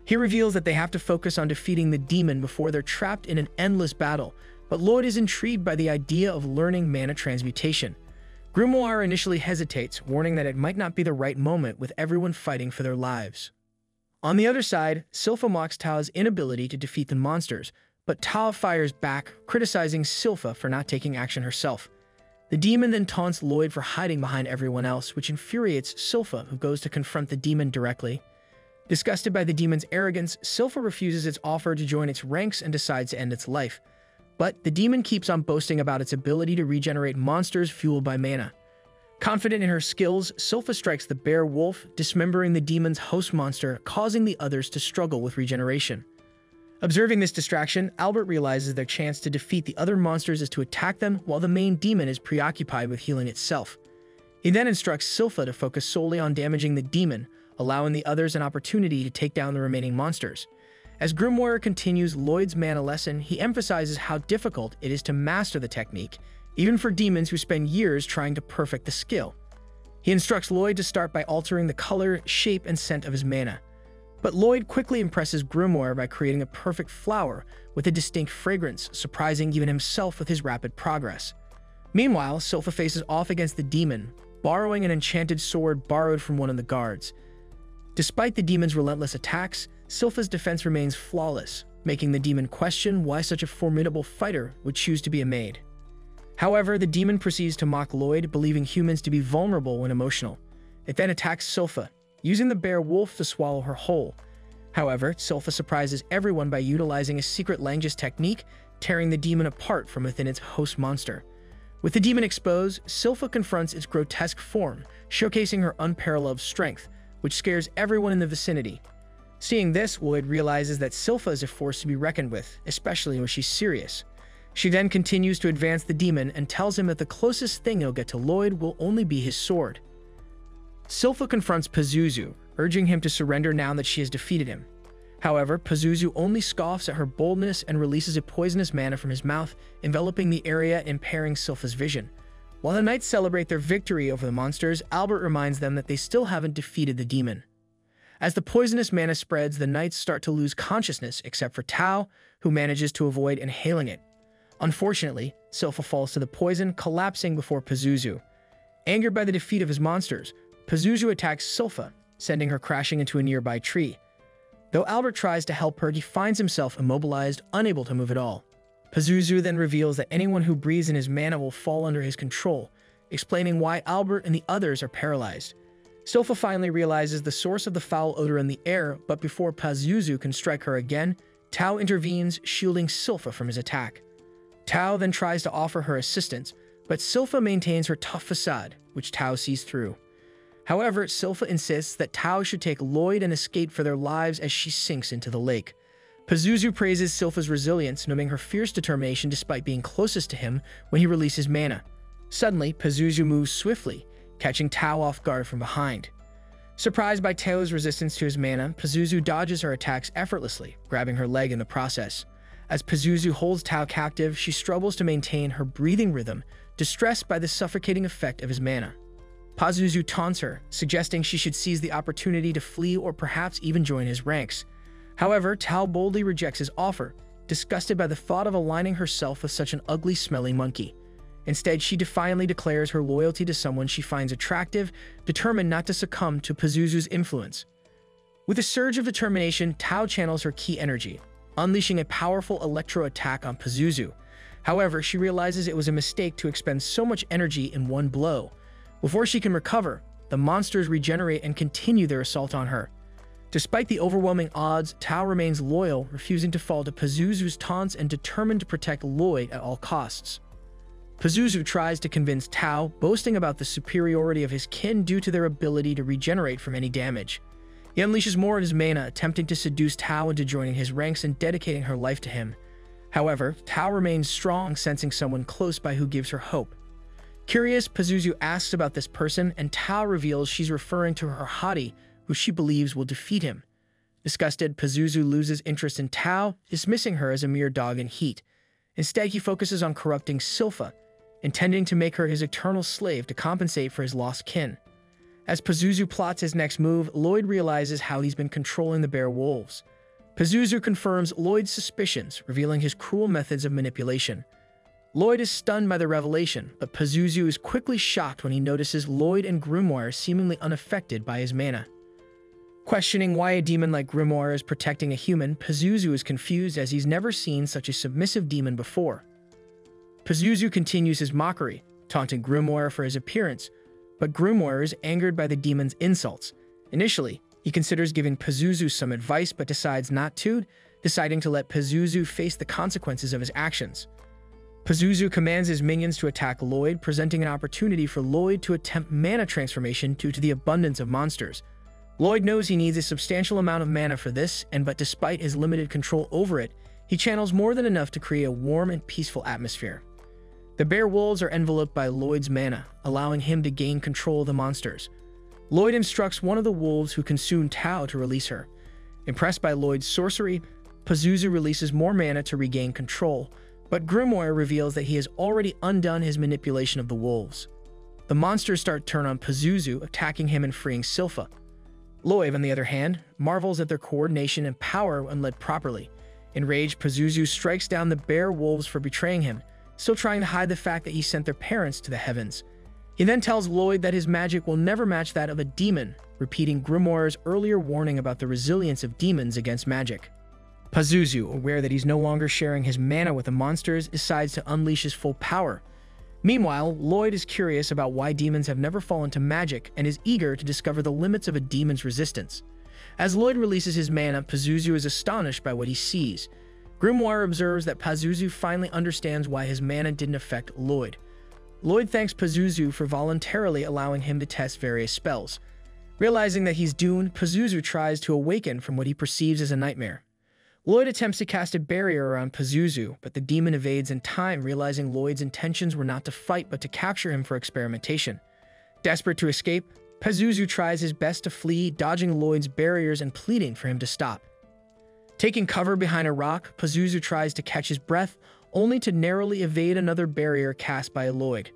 He reveals that they have to focus on defeating the demon before they're trapped in an endless battle, but Lloyd is intrigued by the idea of learning mana transmutation. Grimoire initially hesitates, warning that it might not be the right moment with everyone fighting for their lives. On the other side, Silpha mocks Tao's inability to defeat the monsters, but Tao fires back, criticizing Silpha for not taking action herself. The demon then taunts Lloyd for hiding behind everyone else, which infuriates Silpha, who goes to confront the demon directly. Disgusted by the demon's arrogance, Silpha refuses its offer to join its ranks and decides to end its life. But the demon keeps on boasting about its ability to regenerate monsters fueled by mana. Confident in her skills, Silpha strikes the bear wolf, dismembering the demon's host monster, causing the others to struggle with regeneration. Observing this distraction, Albert realizes their chance to defeat the other monsters is to attack them while the main demon is preoccupied with healing itself. He then instructs Silpha to focus solely on damaging the demon, allowing the others an opportunity to take down the remaining monsters. As Grimoire continues Lloyd's mana lesson, he emphasizes how difficult it is to master the technique, even for demons who spend years trying to perfect the skill. He instructs Lloyd to start by altering the color, shape, and scent of his mana. But Lloyd quickly impresses Grimoire by creating a perfect flower with a distinct fragrance, surprising even himself with his rapid progress. Meanwhile, Silpha faces off against the demon, borrowing an enchanted sword borrowed from one of the guards. Despite the demon's relentless attacks, Silpha's defense remains flawless, making the demon question why such a formidable fighter would choose to be a maid. However, the demon proceeds to mock Lloyd, believing humans to be vulnerable when emotional. It then attacks Silpha, using the bear wolf to swallow her whole. However, Silpha surprises everyone by utilizing a secret Langus technique, tearing the demon apart from within its host monster. With the demon exposed, Silpha confronts its grotesque form, showcasing her unparalleled strength, which scares everyone in the vicinity. Seeing this, Lloyd realizes that Silpha is a force to be reckoned with, especially when she's serious. She then continues to advance the demon and tells him that the closest thing he'll get to Lloyd will only be his sword. Silpha confronts Pazuzu, urging him to surrender now that she has defeated him. However, Pazuzu only scoffs at her boldness and releases a poisonous mana from his mouth, enveloping the area, impairing Silpha's vision. While the knights celebrate their victory over the monsters, Albert reminds them that they still haven't defeated the demon. As the poisonous mana spreads, the knights start to lose consciousness, except for Tao, who manages to avoid inhaling it. Unfortunately, Silpha falls to the poison, collapsing before Pazuzu. Angered by the defeat of his monsters, Pazuzu attacks Silpha, sending her crashing into a nearby tree. Though Albert tries to help her, he finds himself immobilized, unable to move at all. Pazuzu then reveals that anyone who breathes in his mana will fall under his control, explaining why Albert and the others are paralyzed. Silpha finally realizes the source of the foul odor in the air, but before Pazuzu can strike her again, Tao intervenes, shielding Silpha from his attack. Tao then tries to offer her assistance, but Silpha maintains her tough facade, which Tao sees through. However, Silpha insists that Tao should take Lloyd and escape for their lives as she sinks into the lake. Pazuzu praises Silpha's resilience, noting her fierce determination despite being closest to him when he releases mana. Suddenly, Pazuzu moves swiftly, catching Tao off guard from behind. Surprised by Tao's resistance to his mana, Pazuzu dodges her attacks effortlessly, grabbing her leg in the process. As Pazuzu holds Tao captive, she struggles to maintain her breathing rhythm, distressed by the suffocating effect of his mana. Pazuzu taunts her, suggesting she should seize the opportunity to flee or perhaps even join his ranks. However, Tao boldly rejects his offer, disgusted by the thought of aligning herself with such an ugly, smelly monkey. Instead, she defiantly declares her loyalty to someone she finds attractive, determined not to succumb to Pazuzu's influence. With a surge of determination, Tao channels her ki energy, unleashing a powerful electro attack on Pazuzu. However, she realizes it was a mistake to expend so much energy in one blow. Before she can recover, the monsters regenerate and continue their assault on her. Despite the overwhelming odds, Tao remains loyal, refusing to fall to Pazuzu's taunts and determined to protect Lloyd at all costs. Pazuzu tries to convince Tao, boasting about the superiority of his kin due to their ability to regenerate from any damage. He unleashes more of his mana, attempting to seduce Tao into joining his ranks and dedicating her life to him. However, Tao remains strong, sensing someone close by who gives her hope. Curious, Pazuzu asks about this person, and Tao reveals she's referring to her hottie, who she believes will defeat him. Disgusted, Pazuzu loses interest in Tao, dismissing her as a mere dog in heat. Instead, he focuses on corrupting Silpha, intending to make her his eternal slave to compensate for his lost kin. As Pazuzu plots his next move, Lloyd realizes how he's been controlling the bear wolves. Pazuzu confirms Lloyd's suspicions, revealing his cruel methods of manipulation. Lloyd is stunned by the revelation, but Pazuzu is quickly shocked when he notices Lloyd and Grimoire seemingly unaffected by his mana. Questioning why a demon like Grimoire is protecting a human, Pazuzu is confused as he's never seen such a submissive demon before. Pazuzu continues his mockery, taunting Grimoire for his appearance, but Grimoire is angered by the demon's insults. Initially, he considers giving Pazuzu some advice but decides not to, deciding to let Pazuzu face the consequences of his actions. Pazuzu commands his minions to attack Lloyd, presenting an opportunity for Lloyd to attempt mana transformation due to the abundance of monsters. Lloyd knows he needs a substantial amount of mana for this, but despite his limited control over it, he channels more than enough to create a warm and peaceful atmosphere. The bear wolves are enveloped by Lloyd's mana, allowing him to gain control of the monsters. Lloyd instructs one of the wolves who consumed Tao to release her. Impressed by Lloyd's sorcery, Pazuzu releases more mana to regain control, but Grimoire reveals that he has already undone his manipulation of the wolves. The monsters start to turn on Pazuzu, attacking him and freeing Silpha. Lloyd, on the other hand, marvels at their coordination and power when led properly. Enraged, Pazuzu strikes down the bear wolves for betraying him, still trying to hide the fact that he sent their parents to the heavens. He then tells Lloyd that his magic will never match that of a demon, repeating Grimoire's earlier warning about the resilience of demons against magic. Pazuzu, aware that he's no longer sharing his mana with the monsters, decides to unleash his full power. Meanwhile, Lloyd is curious about why demons have never fallen to magic and is eager to discover the limits of a demon's resistance. As Lloyd releases his mana, Pazuzu is astonished by what he sees. Grimoire observes that Pazuzu finally understands why his mana didn't affect Lloyd. Lloyd thanks Pazuzu for voluntarily allowing him to test various spells. Realizing that he's doomed, Pazuzu tries to awaken from what he perceives as a nightmare. Lloyd attempts to cast a barrier around Pazuzu, but the demon evades in time, realizing Lloyd's intentions were not to fight but to capture him for experimentation. Desperate to escape, Pazuzu tries his best to flee, dodging Lloyd's barriers and pleading for him to stop. Taking cover behind a rock, Pazuzu tries to catch his breath, only to narrowly evade another barrier cast by Lloyd.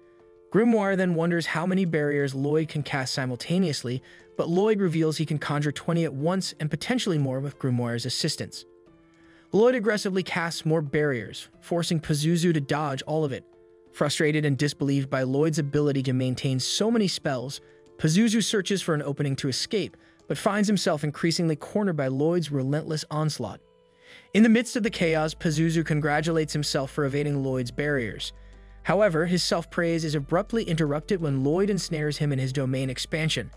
Grimoire then wonders how many barriers Lloyd can cast simultaneously, but Lloyd reveals he can conjure 20 at once and potentially more with Grimoire's assistance. Lloyd aggressively casts more barriers, forcing Pazuzu to dodge all of it. Frustrated and disbelieved by Lloyd's ability to maintain so many spells, Pazuzu searches for an opening to escape, but finds himself increasingly cornered by Lloyd's relentless onslaught. In the midst of the chaos, Pazuzu congratulates himself for evading Lloyd's barriers. However, his self-praise is abruptly interrupted when Lloyd ensnares him in his domain expansion.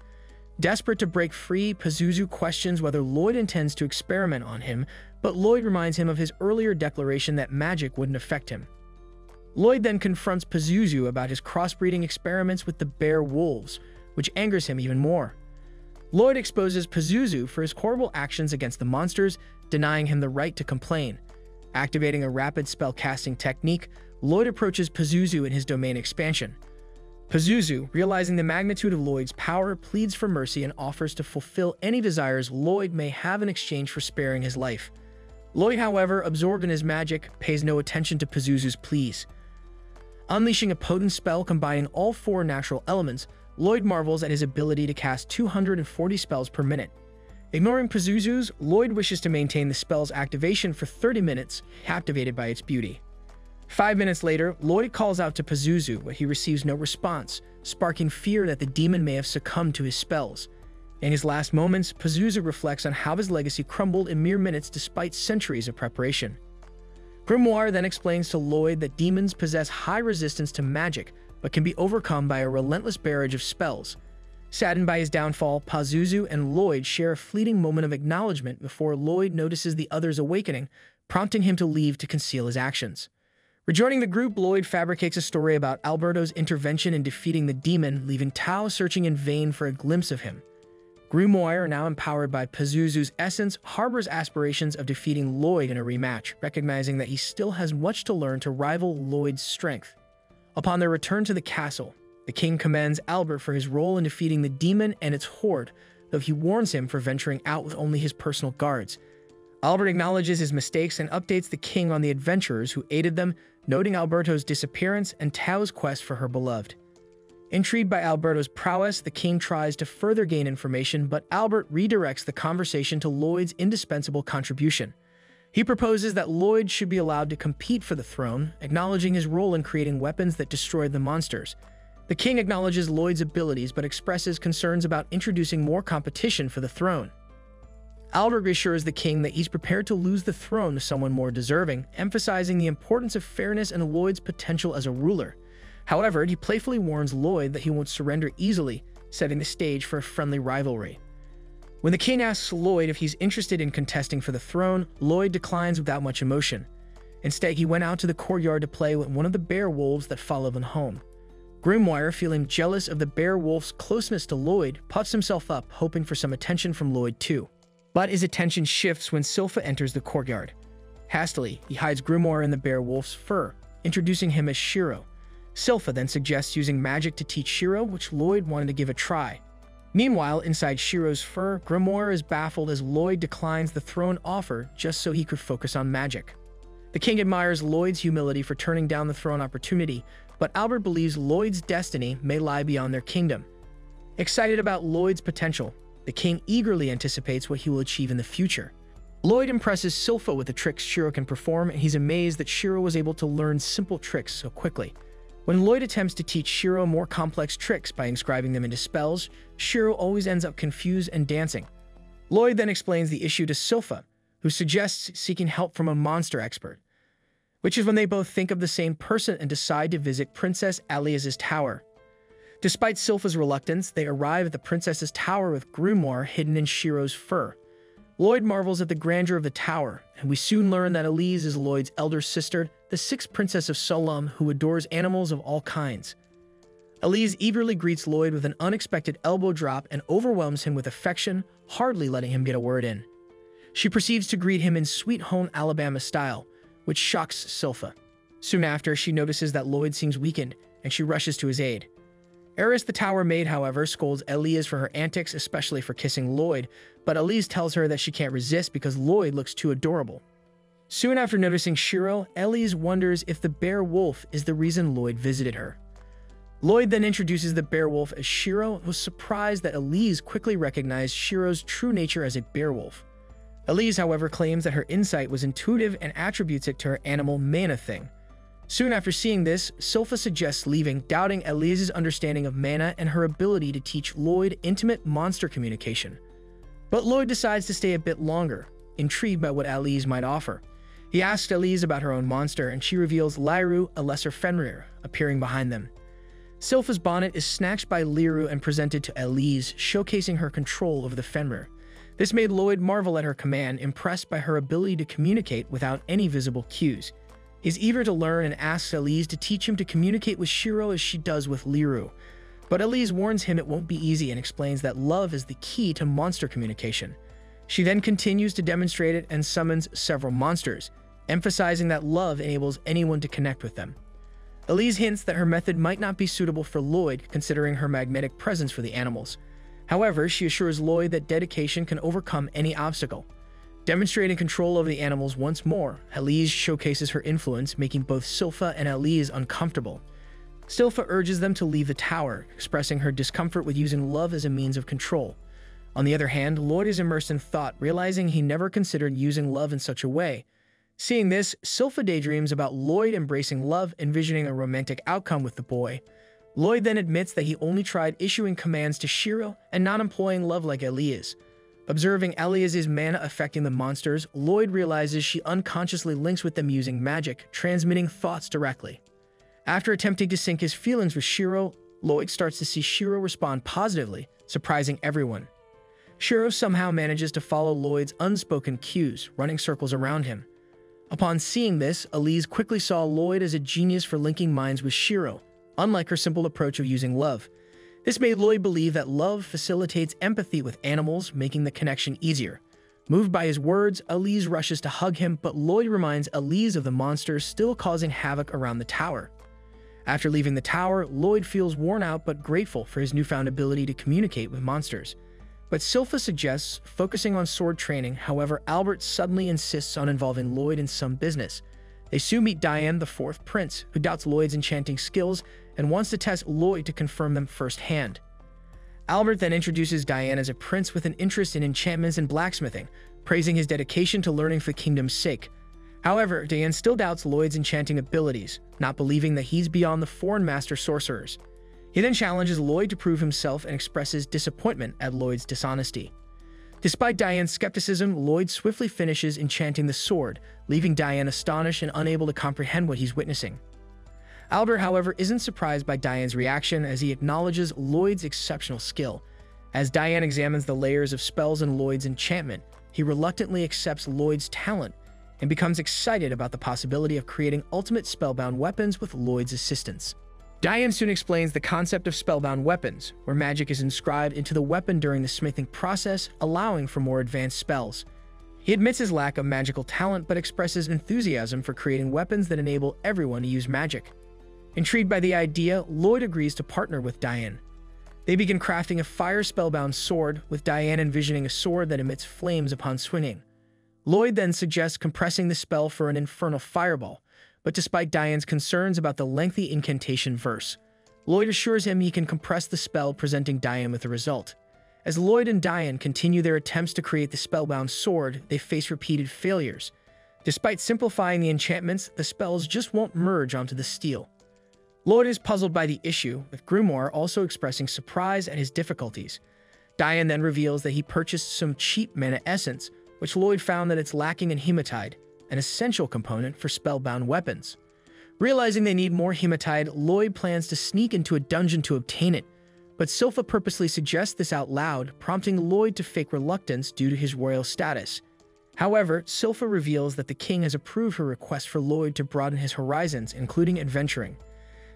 Desperate to break free, Pazuzu questions whether Lloyd intends to experiment on him, but Lloyd reminds him of his earlier declaration that magic wouldn't affect him. Lloyd then confronts Pazuzu about his crossbreeding experiments with the bear wolves, which angers him even more. Lloyd exposes Pazuzu for his horrible actions against the monsters, denying him the right to complain. Activating a rapid spell-casting technique, Lloyd approaches Pazuzu in his domain expansion. Pazuzu, realizing the magnitude of Lloyd's power, pleads for mercy and offers to fulfill any desires Lloyd may have in exchange for sparing his life. Lloyd, however, absorbed in his magic, pays no attention to Pazuzu's pleas. Unleashing a potent spell combining all 4 natural elements, Lloyd marvels at his ability to cast 240 spells per minute. Ignoring Pazuzu's, Lloyd wishes to maintain the spell's activation for 30 minutes, captivated by its beauty. 5 minutes later, Lloyd calls out to Pazuzu, but he receives no response, sparking fear that the demon may have succumbed to his spells. In his last moments, Pazuzu reflects on how his legacy crumbled in mere minutes despite centuries of preparation. Grimoire then explains to Lloyd that demons possess high resistance to magic, but can be overcome by a relentless barrage of spells. Saddened by his downfall, Pazuzu and Lloyd share a fleeting moment of acknowledgement before Lloyd notices the other's awakening, prompting him to leave to conceal his actions. Rejoining the group, Lloyd fabricates a story about Alberto's intervention in defeating the demon, leaving Tao searching in vain for a glimpse of him. Grimoire, now empowered by Pazuzu's essence, harbors aspirations of defeating Lloyd in a rematch, recognizing that he still has much to learn to rival Lloyd's strength. Upon their return to the castle, the king commends Albert for his role in defeating the demon and its horde, though he warns him for venturing out with only his personal guards. Albert acknowledges his mistakes and updates the king on the adventurers who aided them, noting Alberto's disappearance and Tao's quest for her beloved. Intrigued by Alberto's prowess, the king tries to further gain information, but Albert redirects the conversation to Lloyd's indispensable contribution. He proposes that Lloyd should be allowed to compete for the throne, acknowledging his role in creating weapons that destroyed the monsters. The king acknowledges Lloyd's abilities but expresses concerns about introducing more competition for the throne. Albert reassures the king that he's prepared to lose the throne to someone more deserving, emphasizing the importance of fairness and Lloyd's potential as a ruler. However, he playfully warns Lloyd that he won't surrender easily, setting the stage for a friendly rivalry. When the king asks Lloyd if he's interested in contesting for the throne, Lloyd declines without much emotion. Instead, he went out to the courtyard to play with one of the bear wolves that followed him home. Grimoire, feeling jealous of the bear wolf's closeness to Lloyd, puffs himself up, hoping for some attention from Lloyd too. But his attention shifts when Silpha enters the courtyard. Hastily, he hides Grimoire in the bear wolf's fur, introducing him as Shiro. Silpha then suggests using magic to teach Shiro, which Lloyd wanted to give a try. Meanwhile, inside Shiro's fur, Grimoire is baffled as Lloyd declines the throne offer just so he could focus on magic. The king admires Lloyd's humility for turning down the throne opportunity, but Albert believes Lloyd's destiny may lie beyond their kingdom. Excited about Lloyd's potential, the king eagerly anticipates what he will achieve in the future. Lloyd impresses Silpha with the tricks Shiro can perform, and he's amazed that Shiro was able to learn simple tricks so quickly. When Lloyd attempts to teach Shiro more complex tricks by inscribing them into spells, Shiro always ends up confused and dancing. Lloyd then explains the issue to Silpha, who suggests seeking help from a monster expert, which is when they both think of the same person and decide to visit Princess Alias's tower. Despite Silpha's reluctance, they arrive at the princess's tower with Grimoire hidden in Shiro's fur. Lloyd marvels at the grandeur of the tower, and we soon learn that Elise is Lloyd's elder sister, the sixth princess of Solum, who adores animals of all kinds. Elise eagerly greets Lloyd with an unexpected elbow drop and overwhelms him with affection, hardly letting him get a word in. She proceeds to greet him in Sweet Home Alabama style, which shocks Silpha. Soon after, she notices that Lloyd seems weakened, and she rushes to his aid. Eris, the tower maid, however, scolds Elise for her antics, especially for kissing Lloyd, but Elise tells her that she can't resist because Lloyd looks too adorable. Soon after noticing Shiro, Elise wonders if the bear wolf is the reason Lloyd visited her. Lloyd then introduces the bear wolf as Shiro, and was surprised that Elise quickly recognized Shiro's true nature as a bear wolf. Elise, however, claims that her insight was intuitive and attributes it to her animal mana thing. Soon after seeing this, Silpha suggests leaving, doubting Elise's understanding of mana and her ability to teach Lloyd intimate monster communication. But Lloyd decides to stay a bit longer, intrigued by what Elise might offer. He asks Elise about her own monster, and she reveals Lyru, a lesser Fenrir, appearing behind them. Silpha's bonnet is snatched by Liru and presented to Elise, showcasing her control over the Fenrir. This made Lloyd marvel at her command, impressed by her ability to communicate without any visible cues. He's eager to learn and asks Elise to teach him to communicate with Shiro as she does with Liru. But Elise warns him it won't be easy and explains that love is the key to monster communication. She then continues to demonstrate it and summons several monsters, emphasizing that love enables anyone to connect with them. Elise hints that her method might not be suitable for Lloyd, considering her magnetic presence for the animals. However, she assures Lloyd that dedication can overcome any obstacle. Demonstrating control over the animals once more, Elise showcases her influence, making both Silpha and Elise uncomfortable. Silpha urges them to leave the tower, expressing her discomfort with using love as a means of control. On the other hand, Lloyd is immersed in thought, realizing he never considered using love in such a way. Seeing this, Silpha daydreams about Lloyd embracing love, envisioning a romantic outcome with the boy. Lloyd then admits that he only tried issuing commands to Shiro and not employing love like Elias. Observing Elias's mana affecting the monsters, Lloyd realizes she unconsciously links with them using magic, transmitting thoughts directly. After attempting to sync his feelings with Shiro, Lloyd starts to see Shiro respond positively, surprising everyone. Shiro somehow manages to follow Lloyd's unspoken cues, running circles around him. Upon seeing this, Elise quickly saw Lloyd as a genius for linking minds with Shiro, unlike her simple approach of using love. This made Lloyd believe that love facilitates empathy with animals, making the connection easier. Moved by his words, Elise rushes to hug him, but Lloyd reminds Elise of the monsters still causing havoc around the tower. After leaving the tower, Lloyd feels worn out but grateful for his newfound ability to communicate with monsters. But Silpha suggests focusing on sword training. However, Albert suddenly insists on involving Lloyd in some business. They soon meet Diane, the fourth prince, who doubts Lloyd's enchanting skills and wants to test Lloyd to confirm them firsthand. Albert then introduces Diane as a prince with an interest in enchantments and blacksmithing, praising his dedication to learning for the kingdom's sake. However, Diane still doubts Lloyd's enchanting abilities, not believing that he's beyond the foreign master sorcerers. He then challenges Lloyd to prove himself and expresses disappointment at Lloyd's dishonesty. Despite Diane's skepticism, Lloyd swiftly finishes enchanting the sword, leaving Diane astonished and unable to comprehend what he's witnessing. Albert, however, isn't surprised by Diane's reaction as he acknowledges Lloyd's exceptional skill. As Diane examines the layers of spells in Lloyd's enchantment, he reluctantly accepts Lloyd's talent and becomes excited about the possibility of creating ultimate spellbound weapons with Lloyd's assistance. Diane soon explains the concept of spellbound weapons, where magic is inscribed into the weapon during the smithing process, allowing for more advanced spells. He admits his lack of magical talent but expresses enthusiasm for creating weapons that enable everyone to use magic. Intrigued by the idea, Lloyd agrees to partner with Diane. They begin crafting a fire spellbound sword, with Diane envisioning a sword that emits flames upon swinging. Lloyd then suggests compressing the spell for an infernal fireball, but despite Diane's concerns about the lengthy incantation verse, Lloyd assures him he can compress the spell, presenting Diane with the result. As Lloyd and Diane continue their attempts to create the spellbound sword, they face repeated failures. Despite simplifying the enchantments, the spells just won't merge onto the steel. Lloyd is puzzled by the issue, with Grimoire also expressing surprise at his difficulties. Diane then reveals that he purchased some cheap mana essence, which Lloyd found that it's lacking in hematite, an essential component for spellbound weapons. Realizing they need more hematite, Lloyd plans to sneak into a dungeon to obtain it, but Silpha purposely suggests this out loud, prompting Lloyd to fake reluctance due to his royal status. However, Silpha reveals that the king has approved her request for Lloyd to broaden his horizons, including adventuring.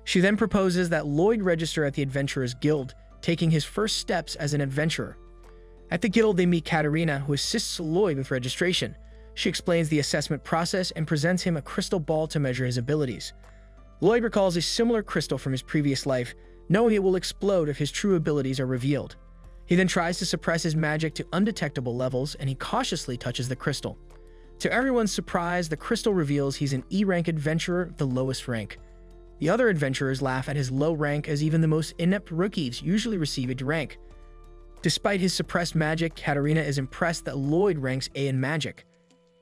She then proposes that Lloyd register at the Adventurers Guild, taking his first steps as an adventurer. At the guild, they meet Katarina, who assists Lloyd with registration. She explains the assessment process and presents him a crystal ball to measure his abilities. Lloyd recalls a similar crystal from his previous life, knowing it will explode if his true abilities are revealed. He then tries to suppress his magic to undetectable levels, and he cautiously touches the crystal. To everyone's surprise, the crystal reveals he's an E-rank adventurer, the lowest rank. The other adventurers laugh at his low rank, as even the most inept rookies usually receive a D rank. Despite his suppressed magic, Katarina is impressed that Lloyd ranks A in magic.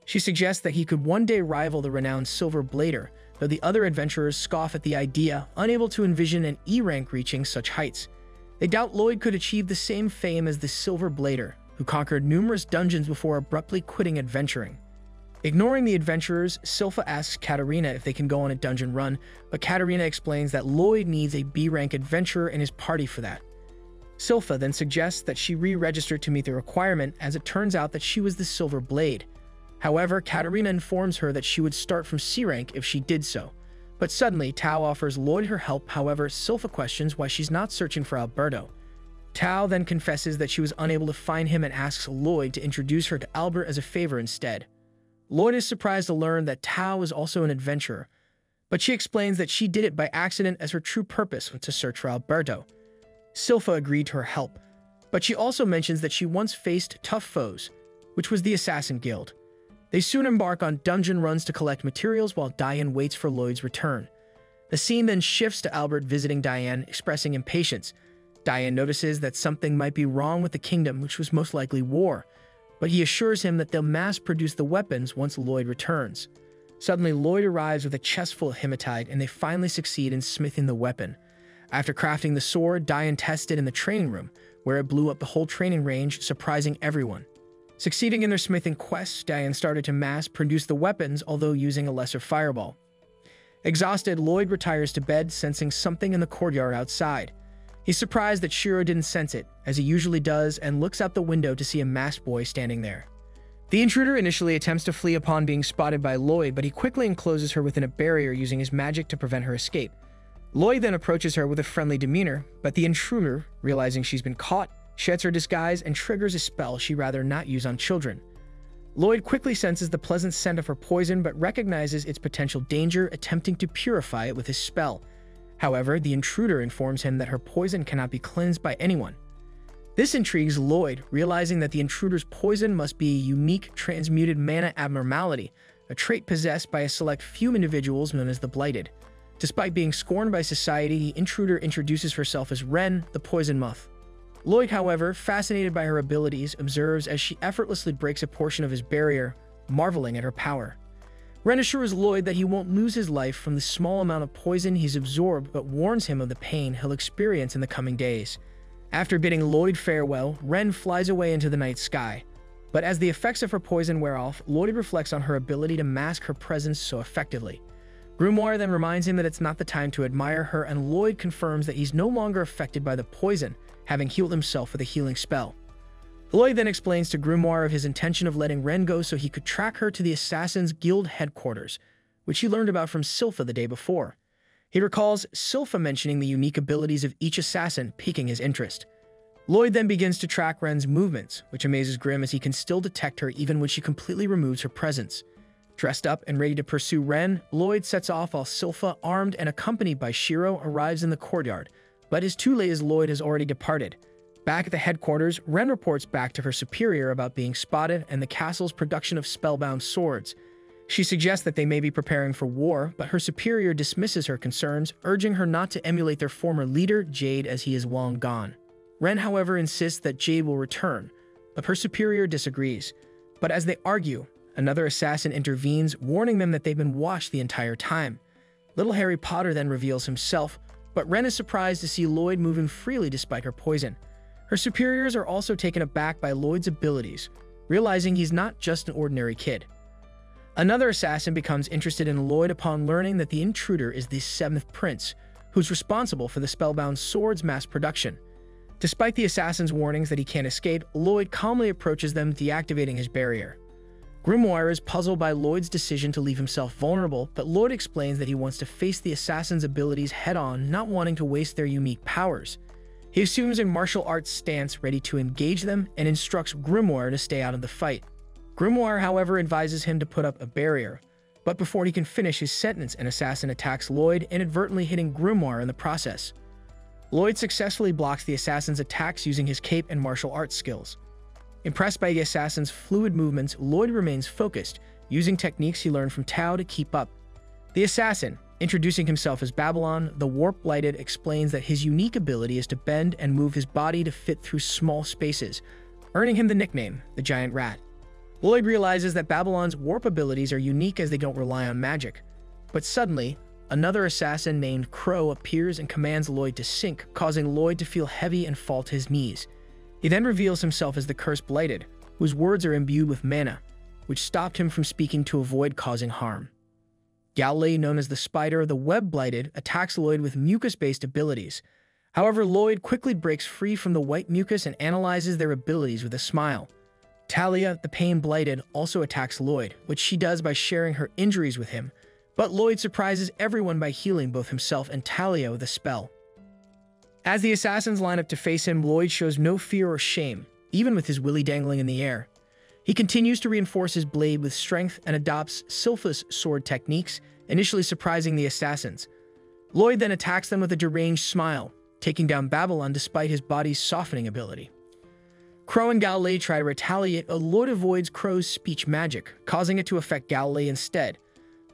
She suggests that he could one day rival the renowned Silver Blader, though the other adventurers scoff at the idea, unable to envision an E rank reaching such heights. They doubt Lloyd could achieve the same fame as the Silver Blader, who conquered numerous dungeons before abruptly quitting adventuring. Ignoring the adventurers, Silpha asks Katarina if they can go on a dungeon run, but Katarina explains that Lloyd needs a B-rank adventurer in his party for that. Silpha then suggests that she re-register to meet the requirement, as it turns out that she was the Silver Blade. However, Katarina informs her that she would start from C-rank if she did so. But suddenly, Tao offers Lloyd her help. However, Silpha questions why she's not searching for Alberto. Tao then confesses that she was unable to find him and asks Lloyd to introduce her to Albert as a favor instead. Lloyd is surprised to learn that Tao is also an adventurer, but she explains that she did it by accident as her true purpose was to search for Alberto. Silpha agreed to her help, but she also mentions that she once faced tough foes, which was the Assassin Guild. They soon embark on dungeon runs to collect materials while Diane waits for Lloyd's return. The scene then shifts to Albert visiting Diane, expressing impatience. Diane notices that something might be wrong with the kingdom, which was most likely war, but he assures him that they'll mass-produce the weapons once Lloyd returns. Suddenly, Lloyd arrives with a chest full of hematite, and they finally succeed in smithing the weapon. After crafting the sword, Diane tests it in the training room, where it blew up the whole training range, surprising everyone. Succeeding in their smithing quests, Diane started to mass-produce the weapons, although using a lesser fireball. Exhausted, Lloyd retires to bed, sensing something in the courtyard outside. He's surprised that Shiro didn't sense it, as he usually does, and looks out the window to see a masked boy standing there. The intruder initially attempts to flee upon being spotted by Lloyd, but he quickly encloses her within a barrier using his magic to prevent her escape. Lloyd then approaches her with a friendly demeanor, but the intruder, realizing she's been caught, sheds her disguise and triggers a spell she'd rather not use on children. Lloyd quickly senses the pleasant scent of her poison, but recognizes its potential danger, attempting to purify it with his spell. However, the intruder informs him that her poison cannot be cleansed by anyone. This intrigues Lloyd, realizing that the intruder's poison must be a unique transmuted mana abnormality, a trait possessed by a select few individuals known as the Blighted. Despite being scorned by society, the intruder introduces herself as Ren, the Poison Moth. Lloyd, however, fascinated by her abilities, observes as she effortlessly breaks a portion of his barrier, marveling at her power. Ren assures Lloyd that he won't lose his life from the small amount of poison he's absorbed, but warns him of the pain he'll experience in the coming days. After bidding Lloyd farewell, Ren flies away into the night sky. But as the effects of her poison wear off, Lloyd reflects on her ability to mask her presence so effectively. Grimoire then reminds him that it's not the time to admire her, and Lloyd confirms that he's no longer affected by the poison, having healed himself with a healing spell. Lloyd then explains to Grimoire of his intention of letting Ren go so he could track her to the Assassin's Guild headquarters, which he learned about from Silpha the day before. He recalls Silpha mentioning the unique abilities of each assassin, piquing his interest. Lloyd then begins to track Ren's movements, which amazes Grim as he can still detect her even when she completely removes her presence. Dressed up and ready to pursue Ren, Lloyd sets off while Silpha, armed and accompanied by Shiro, arrives in the courtyard, but is too late as Lloyd has already departed. Back at the headquarters, Ren reports back to her superior about being spotted and the castle's production of spellbound swords. She suggests that they may be preparing for war, but her superior dismisses her concerns, urging her not to emulate their former leader, Jade, as he is long gone. Ren, however, insists that Jade will return, but her superior disagrees. But as they argue, another assassin intervenes, warning them that they've been watched the entire time. Little Harry Potter then reveals himself, but Ren is surprised to see Lloyd moving freely despite her poison. Her superiors are also taken aback by Lloyd's abilities, realizing he's not just an ordinary kid. Another assassin becomes interested in Lloyd upon learning that the intruder is the Seventh Prince, who's responsible for the spellbound sword's mass production. Despite the assassin's warnings that he can't escape, Lloyd calmly approaches them, deactivating his barrier. Grimoire is puzzled by Lloyd's decision to leave himself vulnerable, but Lloyd explains that he wants to face the assassin's abilities head-on, not wanting to waste their unique powers. He assumes a martial arts stance, ready to engage them, and instructs Grimoire to stay out of the fight. Grimoire, however, advises him to put up a barrier, but before he can finish his sentence, an assassin attacks Lloyd, inadvertently hitting Grimoire in the process. Lloyd successfully blocks the assassin's attacks using his cape and martial arts skills. Impressed by the assassin's fluid movements, Lloyd remains focused, using techniques he learned from Tao to keep up. The assassin, introducing himself as Babylon, the Warp Blighted, explains that his unique ability is to bend and move his body to fit through small spaces, earning him the nickname, the Giant Rat. Lloyd realizes that Babylon's warp abilities are unique as they don't rely on magic. But suddenly, another assassin named Crow appears and commands Lloyd to sink, causing Lloyd to feel heavy and fall to his knees. He then reveals himself as the Cursed Blighted, whose words are imbued with mana. which stopped him from speaking to avoid causing harm. Galilee, known as the Spider, the Web-Blighted, attacks Lloyd with mucus-based abilities. However, Lloyd quickly breaks free from the white mucus and analyzes their abilities with a smile. Talia, the Pain-Blighted, also attacks Lloyd, which she does by sharing her injuries with him, but Lloyd surprises everyone by healing both himself and Talia with a spell. As the assassins line up to face him, Lloyd shows no fear or shame, even with his willy dangling in the air. He continues to reinforce his blade with strength and adopts Silpha's sword techniques, initially surprising the assassins. Lloyd then attacks them with a deranged smile, taking down Babylon despite his body's softening ability. Crow and Galilee try to retaliate, but Lloyd avoids Crow's speech magic, causing it to affect Galilee instead.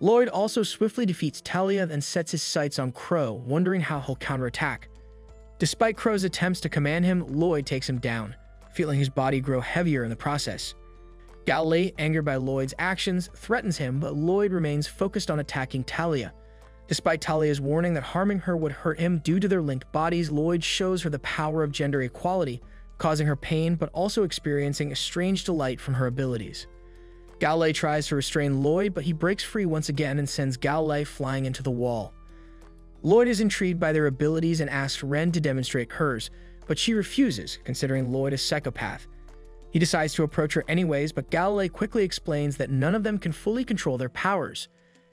Lloyd also swiftly defeats Talia and sets his sights on Crow, wondering how he'll counterattack. Despite Crow's attempts to command him, Lloyd takes him down, feeling his body grow heavier in the process. Galilee, angered by Lloyd's actions, threatens him, but Lloyd remains focused on attacking Talia. Despite Talia's warning that harming her would hurt him due to their linked bodies, Lloyd shows her the power of gender equality, causing her pain but also experiencing a strange delight from her abilities. Galilee tries to restrain Lloyd, but he breaks free once again and sends Galilee flying into the wall. Lloyd is intrigued by their abilities and asks Ren to demonstrate hers, but she refuses, considering Lloyd a psychopath. He decides to approach her anyways, but Galilee quickly explains that none of them can fully control their powers.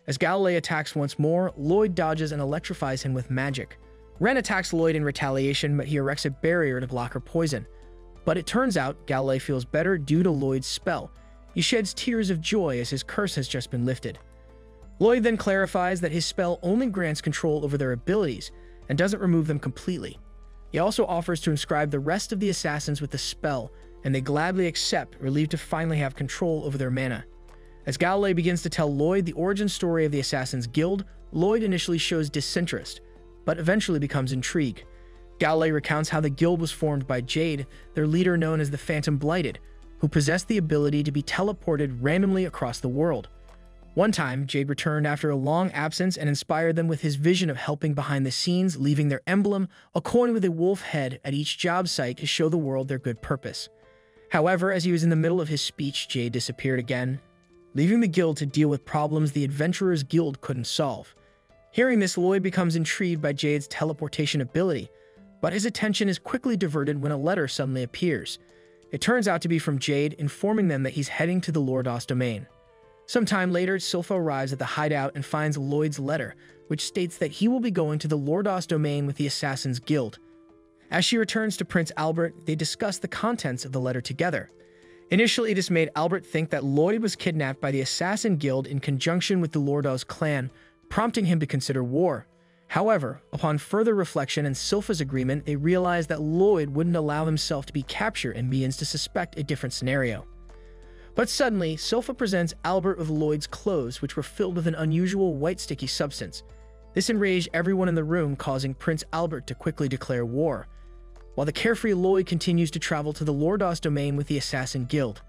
As Galilee attacks once more, Lloyd dodges and electrifies him with magic. Ren attacks Lloyd in retaliation, but he erects a barrier to block her poison. But it turns out Galilee feels better due to Lloyd's spell. He sheds tears of joy as his curse has just been lifted. Lloyd then clarifies that his spell only grants control over their abilities and doesn't remove them completely. He also offers to inscribe the rest of the assassins with the spell, and they gladly accept, relieved to finally have control over their mana. As Galilee begins to tell Lloyd the origin story of the Assassin's Guild, Lloyd initially shows disinterest, but eventually becomes intrigued. Galilee recounts how the guild was formed by Jade, their leader known as the Phantom Blighted, who possessed the ability to be teleported randomly across the world. One time, Jade returned after a long absence and inspired them with his vision of helping behind the scenes, leaving their emblem, a coin with a wolf head, at each job site to show the world their good purpose. However, as he was in the middle of his speech, Jade disappeared again, leaving the guild to deal with problems the Adventurers Guild couldn't solve. Hearing this, Lloyd becomes intrigued by Jade's teleportation ability, but his attention is quickly diverted when a letter suddenly appears. It turns out to be from Jade, informing them that he's heading to the Lordos domain. Sometime later, Silpha arrives at the hideout and finds Lloyd's letter, which states that he will be going to the Lordos domain with the Assassin's Guild. As she returns to Prince Albert, they discuss the contents of the letter together. Initially, this made Albert think that Lloyd was kidnapped by the Assassin Guild in conjunction with the Lordos clan, prompting him to consider war. However, upon further reflection and Silpha's agreement, they realize that Lloyd wouldn't allow himself to be captured and begins to suspect a different scenario. But suddenly, Silpha presents Albert with Lloyd's clothes, which were filled with an unusual white sticky substance. This enraged everyone in the room, causing Prince Albert to quickly declare war, while the carefree Lloyd continues to travel to the Lordos domain with the Assassin Guild.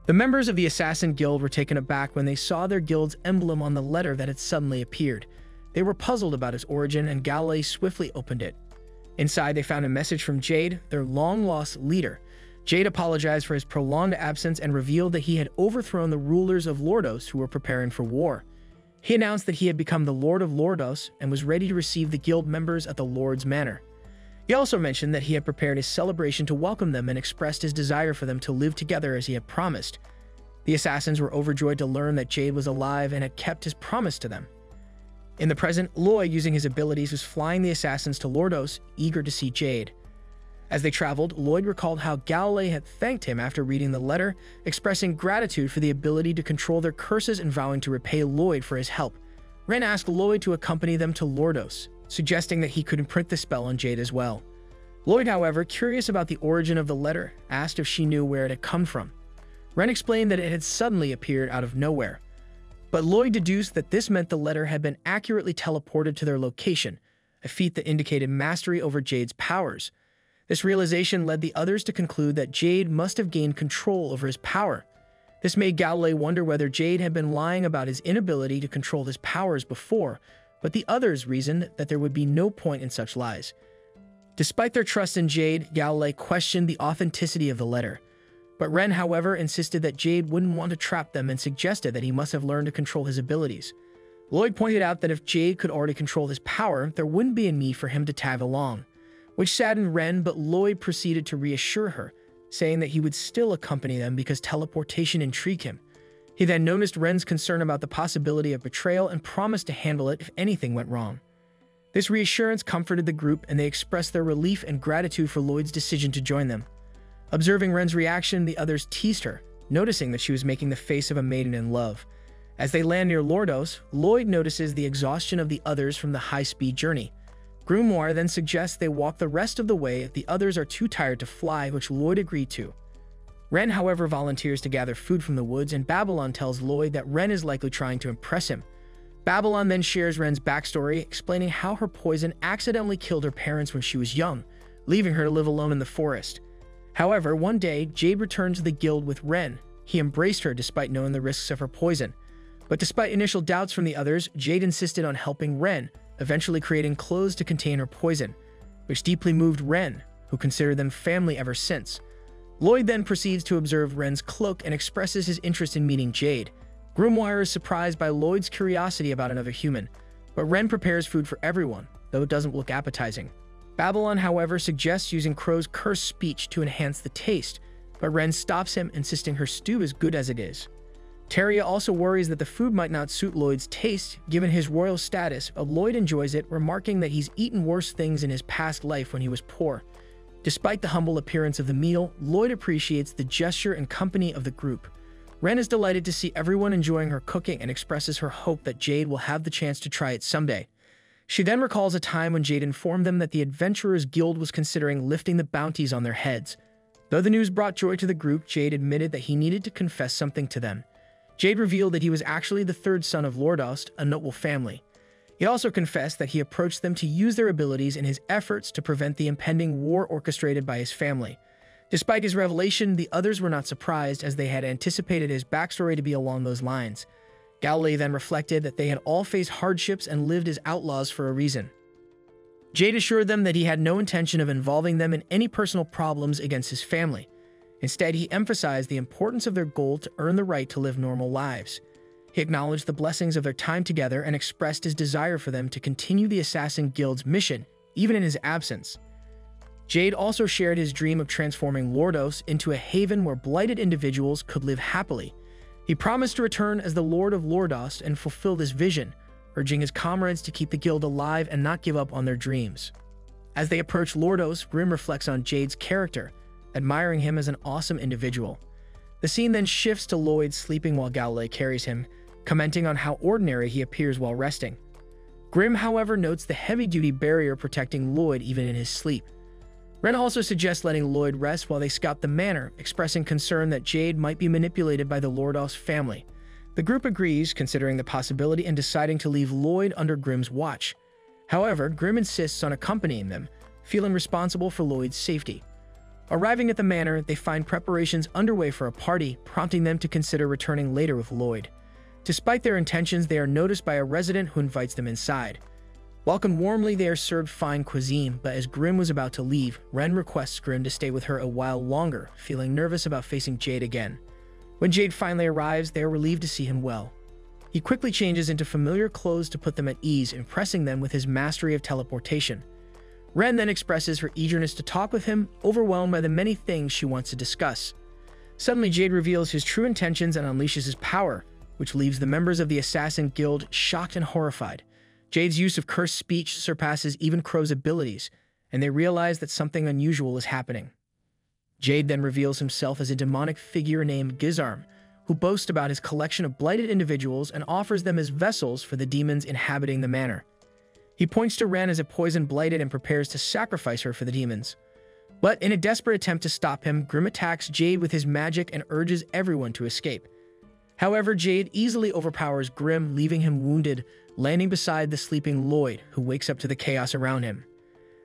The members of the Assassin Guild were taken aback when they saw their guild's emblem on the letter that had suddenly appeared. They were puzzled about its origin, and Galilee swiftly opened it. Inside, they found a message from Jade, their long-lost leader. Jade apologized for his prolonged absence and revealed that he had overthrown the rulers of Lordos who were preparing for war. He announced that he had become the Lord of Lordos and was ready to receive the guild members at the Lord's Manor. He also mentioned that he had prepared a celebration to welcome them and expressed his desire for them to live together as he had promised. The assassins were overjoyed to learn that Jade was alive and had kept his promise to them. In the present, Lloyd, using his abilities, was flying the assassins to Lordos, eager to see Jade. As they traveled, Lloyd recalled how Galilee had thanked him after reading the letter, expressing gratitude for the ability to control their curses and vowing to repay Lloyd for his help. Ren asked Lloyd to accompany them to Lordos, suggesting that he could imprint the spell on Jade as well. Lloyd, however, curious about the origin of the letter, asked if she knew where it had come from. Ren explained that it had suddenly appeared out of nowhere, but Lloyd deduced that this meant the letter had been accurately teleported to their location, a feat that indicated mastery over Jade's powers. This realization led the others to conclude that Jade must have gained control over his power. This made Galilee wonder whether Jade had been lying about his inability to control his powers before, but the others reasoned that there would be no point in such lies. Despite their trust in Jade, Galilee questioned the authenticity of the letter. But Ren, however, insisted that Jade wouldn't want to trap them and suggested that he must have learned to control his abilities. Lloyd pointed out that if Jade could already control his power, there wouldn't be a need for him to tag along, which saddened Ren, but Lloyd proceeded to reassure her, saying that he would still accompany them because teleportation intrigued him. He then noticed Ren's concern about the possibility of betrayal and promised to handle it if anything went wrong. This reassurance comforted the group, and they expressed their relief and gratitude for Lloyd's decision to join them. Observing Ren's reaction, the others teased her, noticing that she was making the face of a maiden in love. As they land near Lordos, Lloyd notices the exhaustion of the others from the high-speed journey. Grimoire then suggests they walk the rest of the way if the others are too tired to fly, which Lloyd agreed to. Ren, however, volunteers to gather food from the woods, and Babylon tells Lloyd that Ren is likely trying to impress him. Babylon then shares Ren's backstory, explaining how her poison accidentally killed her parents when she was young, leaving her to live alone in the forest. However, one day, Jade returned to the guild with Ren. He embraced her despite knowing the risks of her poison. But despite initial doubts from the others, Jade insisted on helping Ren, eventually creating clothes to contain her poison, which deeply moved Ren, who considered them family ever since. Lloyd then proceeds to observe Ren's cloak and expresses his interest in meeting Jade. Grimoire is surprised by Lloyd's curiosity about another human, but Ren prepares food for everyone, though it doesn't look appetizing. Babylon, however, suggests using Crow's cursed speech to enhance the taste, but Ren stops him, insisting her stew is good as it is. Teria also worries that the food might not suit Lloyd's taste, given his royal status, but Lloyd enjoys it, remarking that he's eaten worse things in his past life when he was poor. Despite the humble appearance of the meal, Lloyd appreciates the gesture and company of the group. Ren is delighted to see everyone enjoying her cooking and expresses her hope that Jade will have the chance to try it someday. She then recalls a time when Jade informed them that the Adventurers Guild was considering lifting the bounties on their heads. Though the news brought joy to the group, Jade admitted that he needed to confess something to them. Jade revealed that he was actually the third son of Lordost, a noble family. He also confessed that he approached them to use their abilities in his efforts to prevent the impending war orchestrated by his family. Despite his revelation, the others were not surprised, as they had anticipated his backstory to be along those lines. Galloway then reflected that they had all faced hardships and lived as outlaws for a reason. Jade assured them that he had no intention of involving them in any personal problems against his family. Instead, he emphasized the importance of their goal to earn the right to live normal lives. He acknowledged the blessings of their time together and expressed his desire for them to continue the Assassin Guild's mission, even in his absence. Jade also shared his dream of transforming Lordos into a haven where blighted individuals could live happily. He promised to return as the Lord of Lordost and fulfill this vision, urging his comrades to keep the guild alive and not give up on their dreams. As they approach Lordos, Grim reflects on Jade's character, admiring him as an awesome individual. The scene then shifts to Lloyd sleeping while Galloway carries him, commenting on how ordinary he appears while resting. Grim, however, notes the heavy-duty barrier protecting Lloyd even in his sleep. Ren also suggests letting Lloyd rest while they scout the manor, expressing concern that Jade might be manipulated by the Lordos family. The group agrees, considering the possibility and deciding to leave Lloyd under Grim's watch. However, Grim insists on accompanying them, feeling responsible for Lloyd's safety. Arriving at the manor, they find preparations underway for a party, prompting them to consider returning later with Lloyd. Despite their intentions, they are noticed by a resident who invites them inside. Welcomed warmly, they are served fine cuisine, but as Grim was about to leave, Ren requests Grim to stay with her a while longer, feeling nervous about facing Jade again. When Jade finally arrives, they are relieved to see him well. He quickly changes into familiar clothes to put them at ease, impressing them with his mastery of teleportation. Ren then expresses her eagerness to talk with him, overwhelmed by the many things she wants to discuss. Suddenly, Jade reveals his true intentions and unleashes his power, which leaves the members of the Assassin Guild shocked and horrified. Jade's use of cursed speech surpasses even Crow's abilities, and they realize that something unusual is happening. Jade then reveals himself as a demonic figure named Gizarm, who boasts about his collection of blighted individuals and offers them as vessels for the demons inhabiting the manor. He points to Ren as a poison blighted and prepares to sacrifice her for the demons. But in a desperate attempt to stop him, Grim attacks Jade with his magic and urges everyone to escape. However, Jade easily overpowers Grim, leaving him wounded, landing beside the sleeping Lloyd, who wakes up to the chaos around him.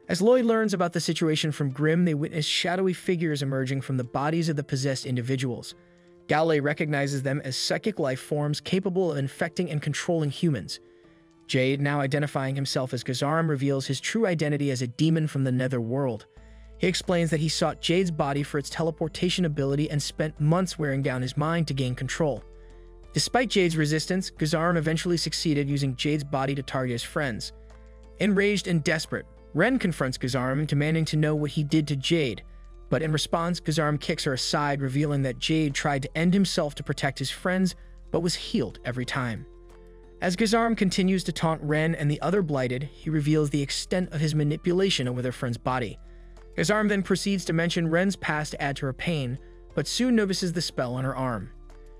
As Lloyd learns about the situation from Grim, they witness shadowy figures emerging from the bodies of the possessed individuals. Galloway recognizes them as psychic life forms capable of infecting and controlling humans. Jade, now identifying himself as Gizarm, reveals his true identity as a demon from the nether world. He explains that he sought Jade's body for its teleportation ability and spent months wearing down his mind to gain control. Despite Jade's resistance, Gazarim eventually succeeded using Jade's body to target his friends. Enraged and desperate, Ren confronts Gazarim, demanding to know what he did to Jade, but in response, Gazarim kicks her aside, revealing that Jade tried to end himself to protect his friends, but was healed every time. As Gazarim continues to taunt Ren and the other Blighted, he reveals the extent of his manipulation over their friend's body. Gazarim then proceeds to mention Ren's past to add to her pain, but soon notices the spell on her arm.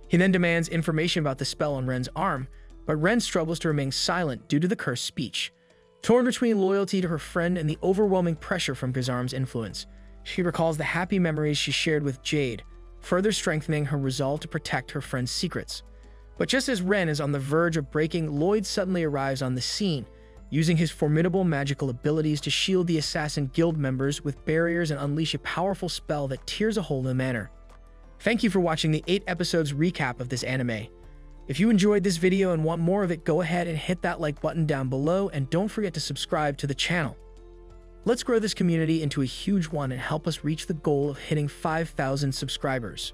He then demands information about the spell on Ren's arm, but Ren struggles to remain silent due to the cursed speech. Torn between loyalty to her friend and the overwhelming pressure from Gazarim's influence, she recalls the happy memories she shared with Jade, further strengthening her resolve to protect her friend's secrets. But just as Ren is on the verge of breaking, Lloyd suddenly arrives on the scene, using his formidable magical abilities to shield the Assassin Guild members with barriers and unleash a powerful spell that tears a hole in the manor. Thank you for watching the 8 episodes recap of this anime. If you enjoyed this video and want more of it, go ahead and hit that like button down below, and don't forget to subscribe to the channel. Let's grow this community into a huge one and help us reach the goal of hitting 5,000 subscribers.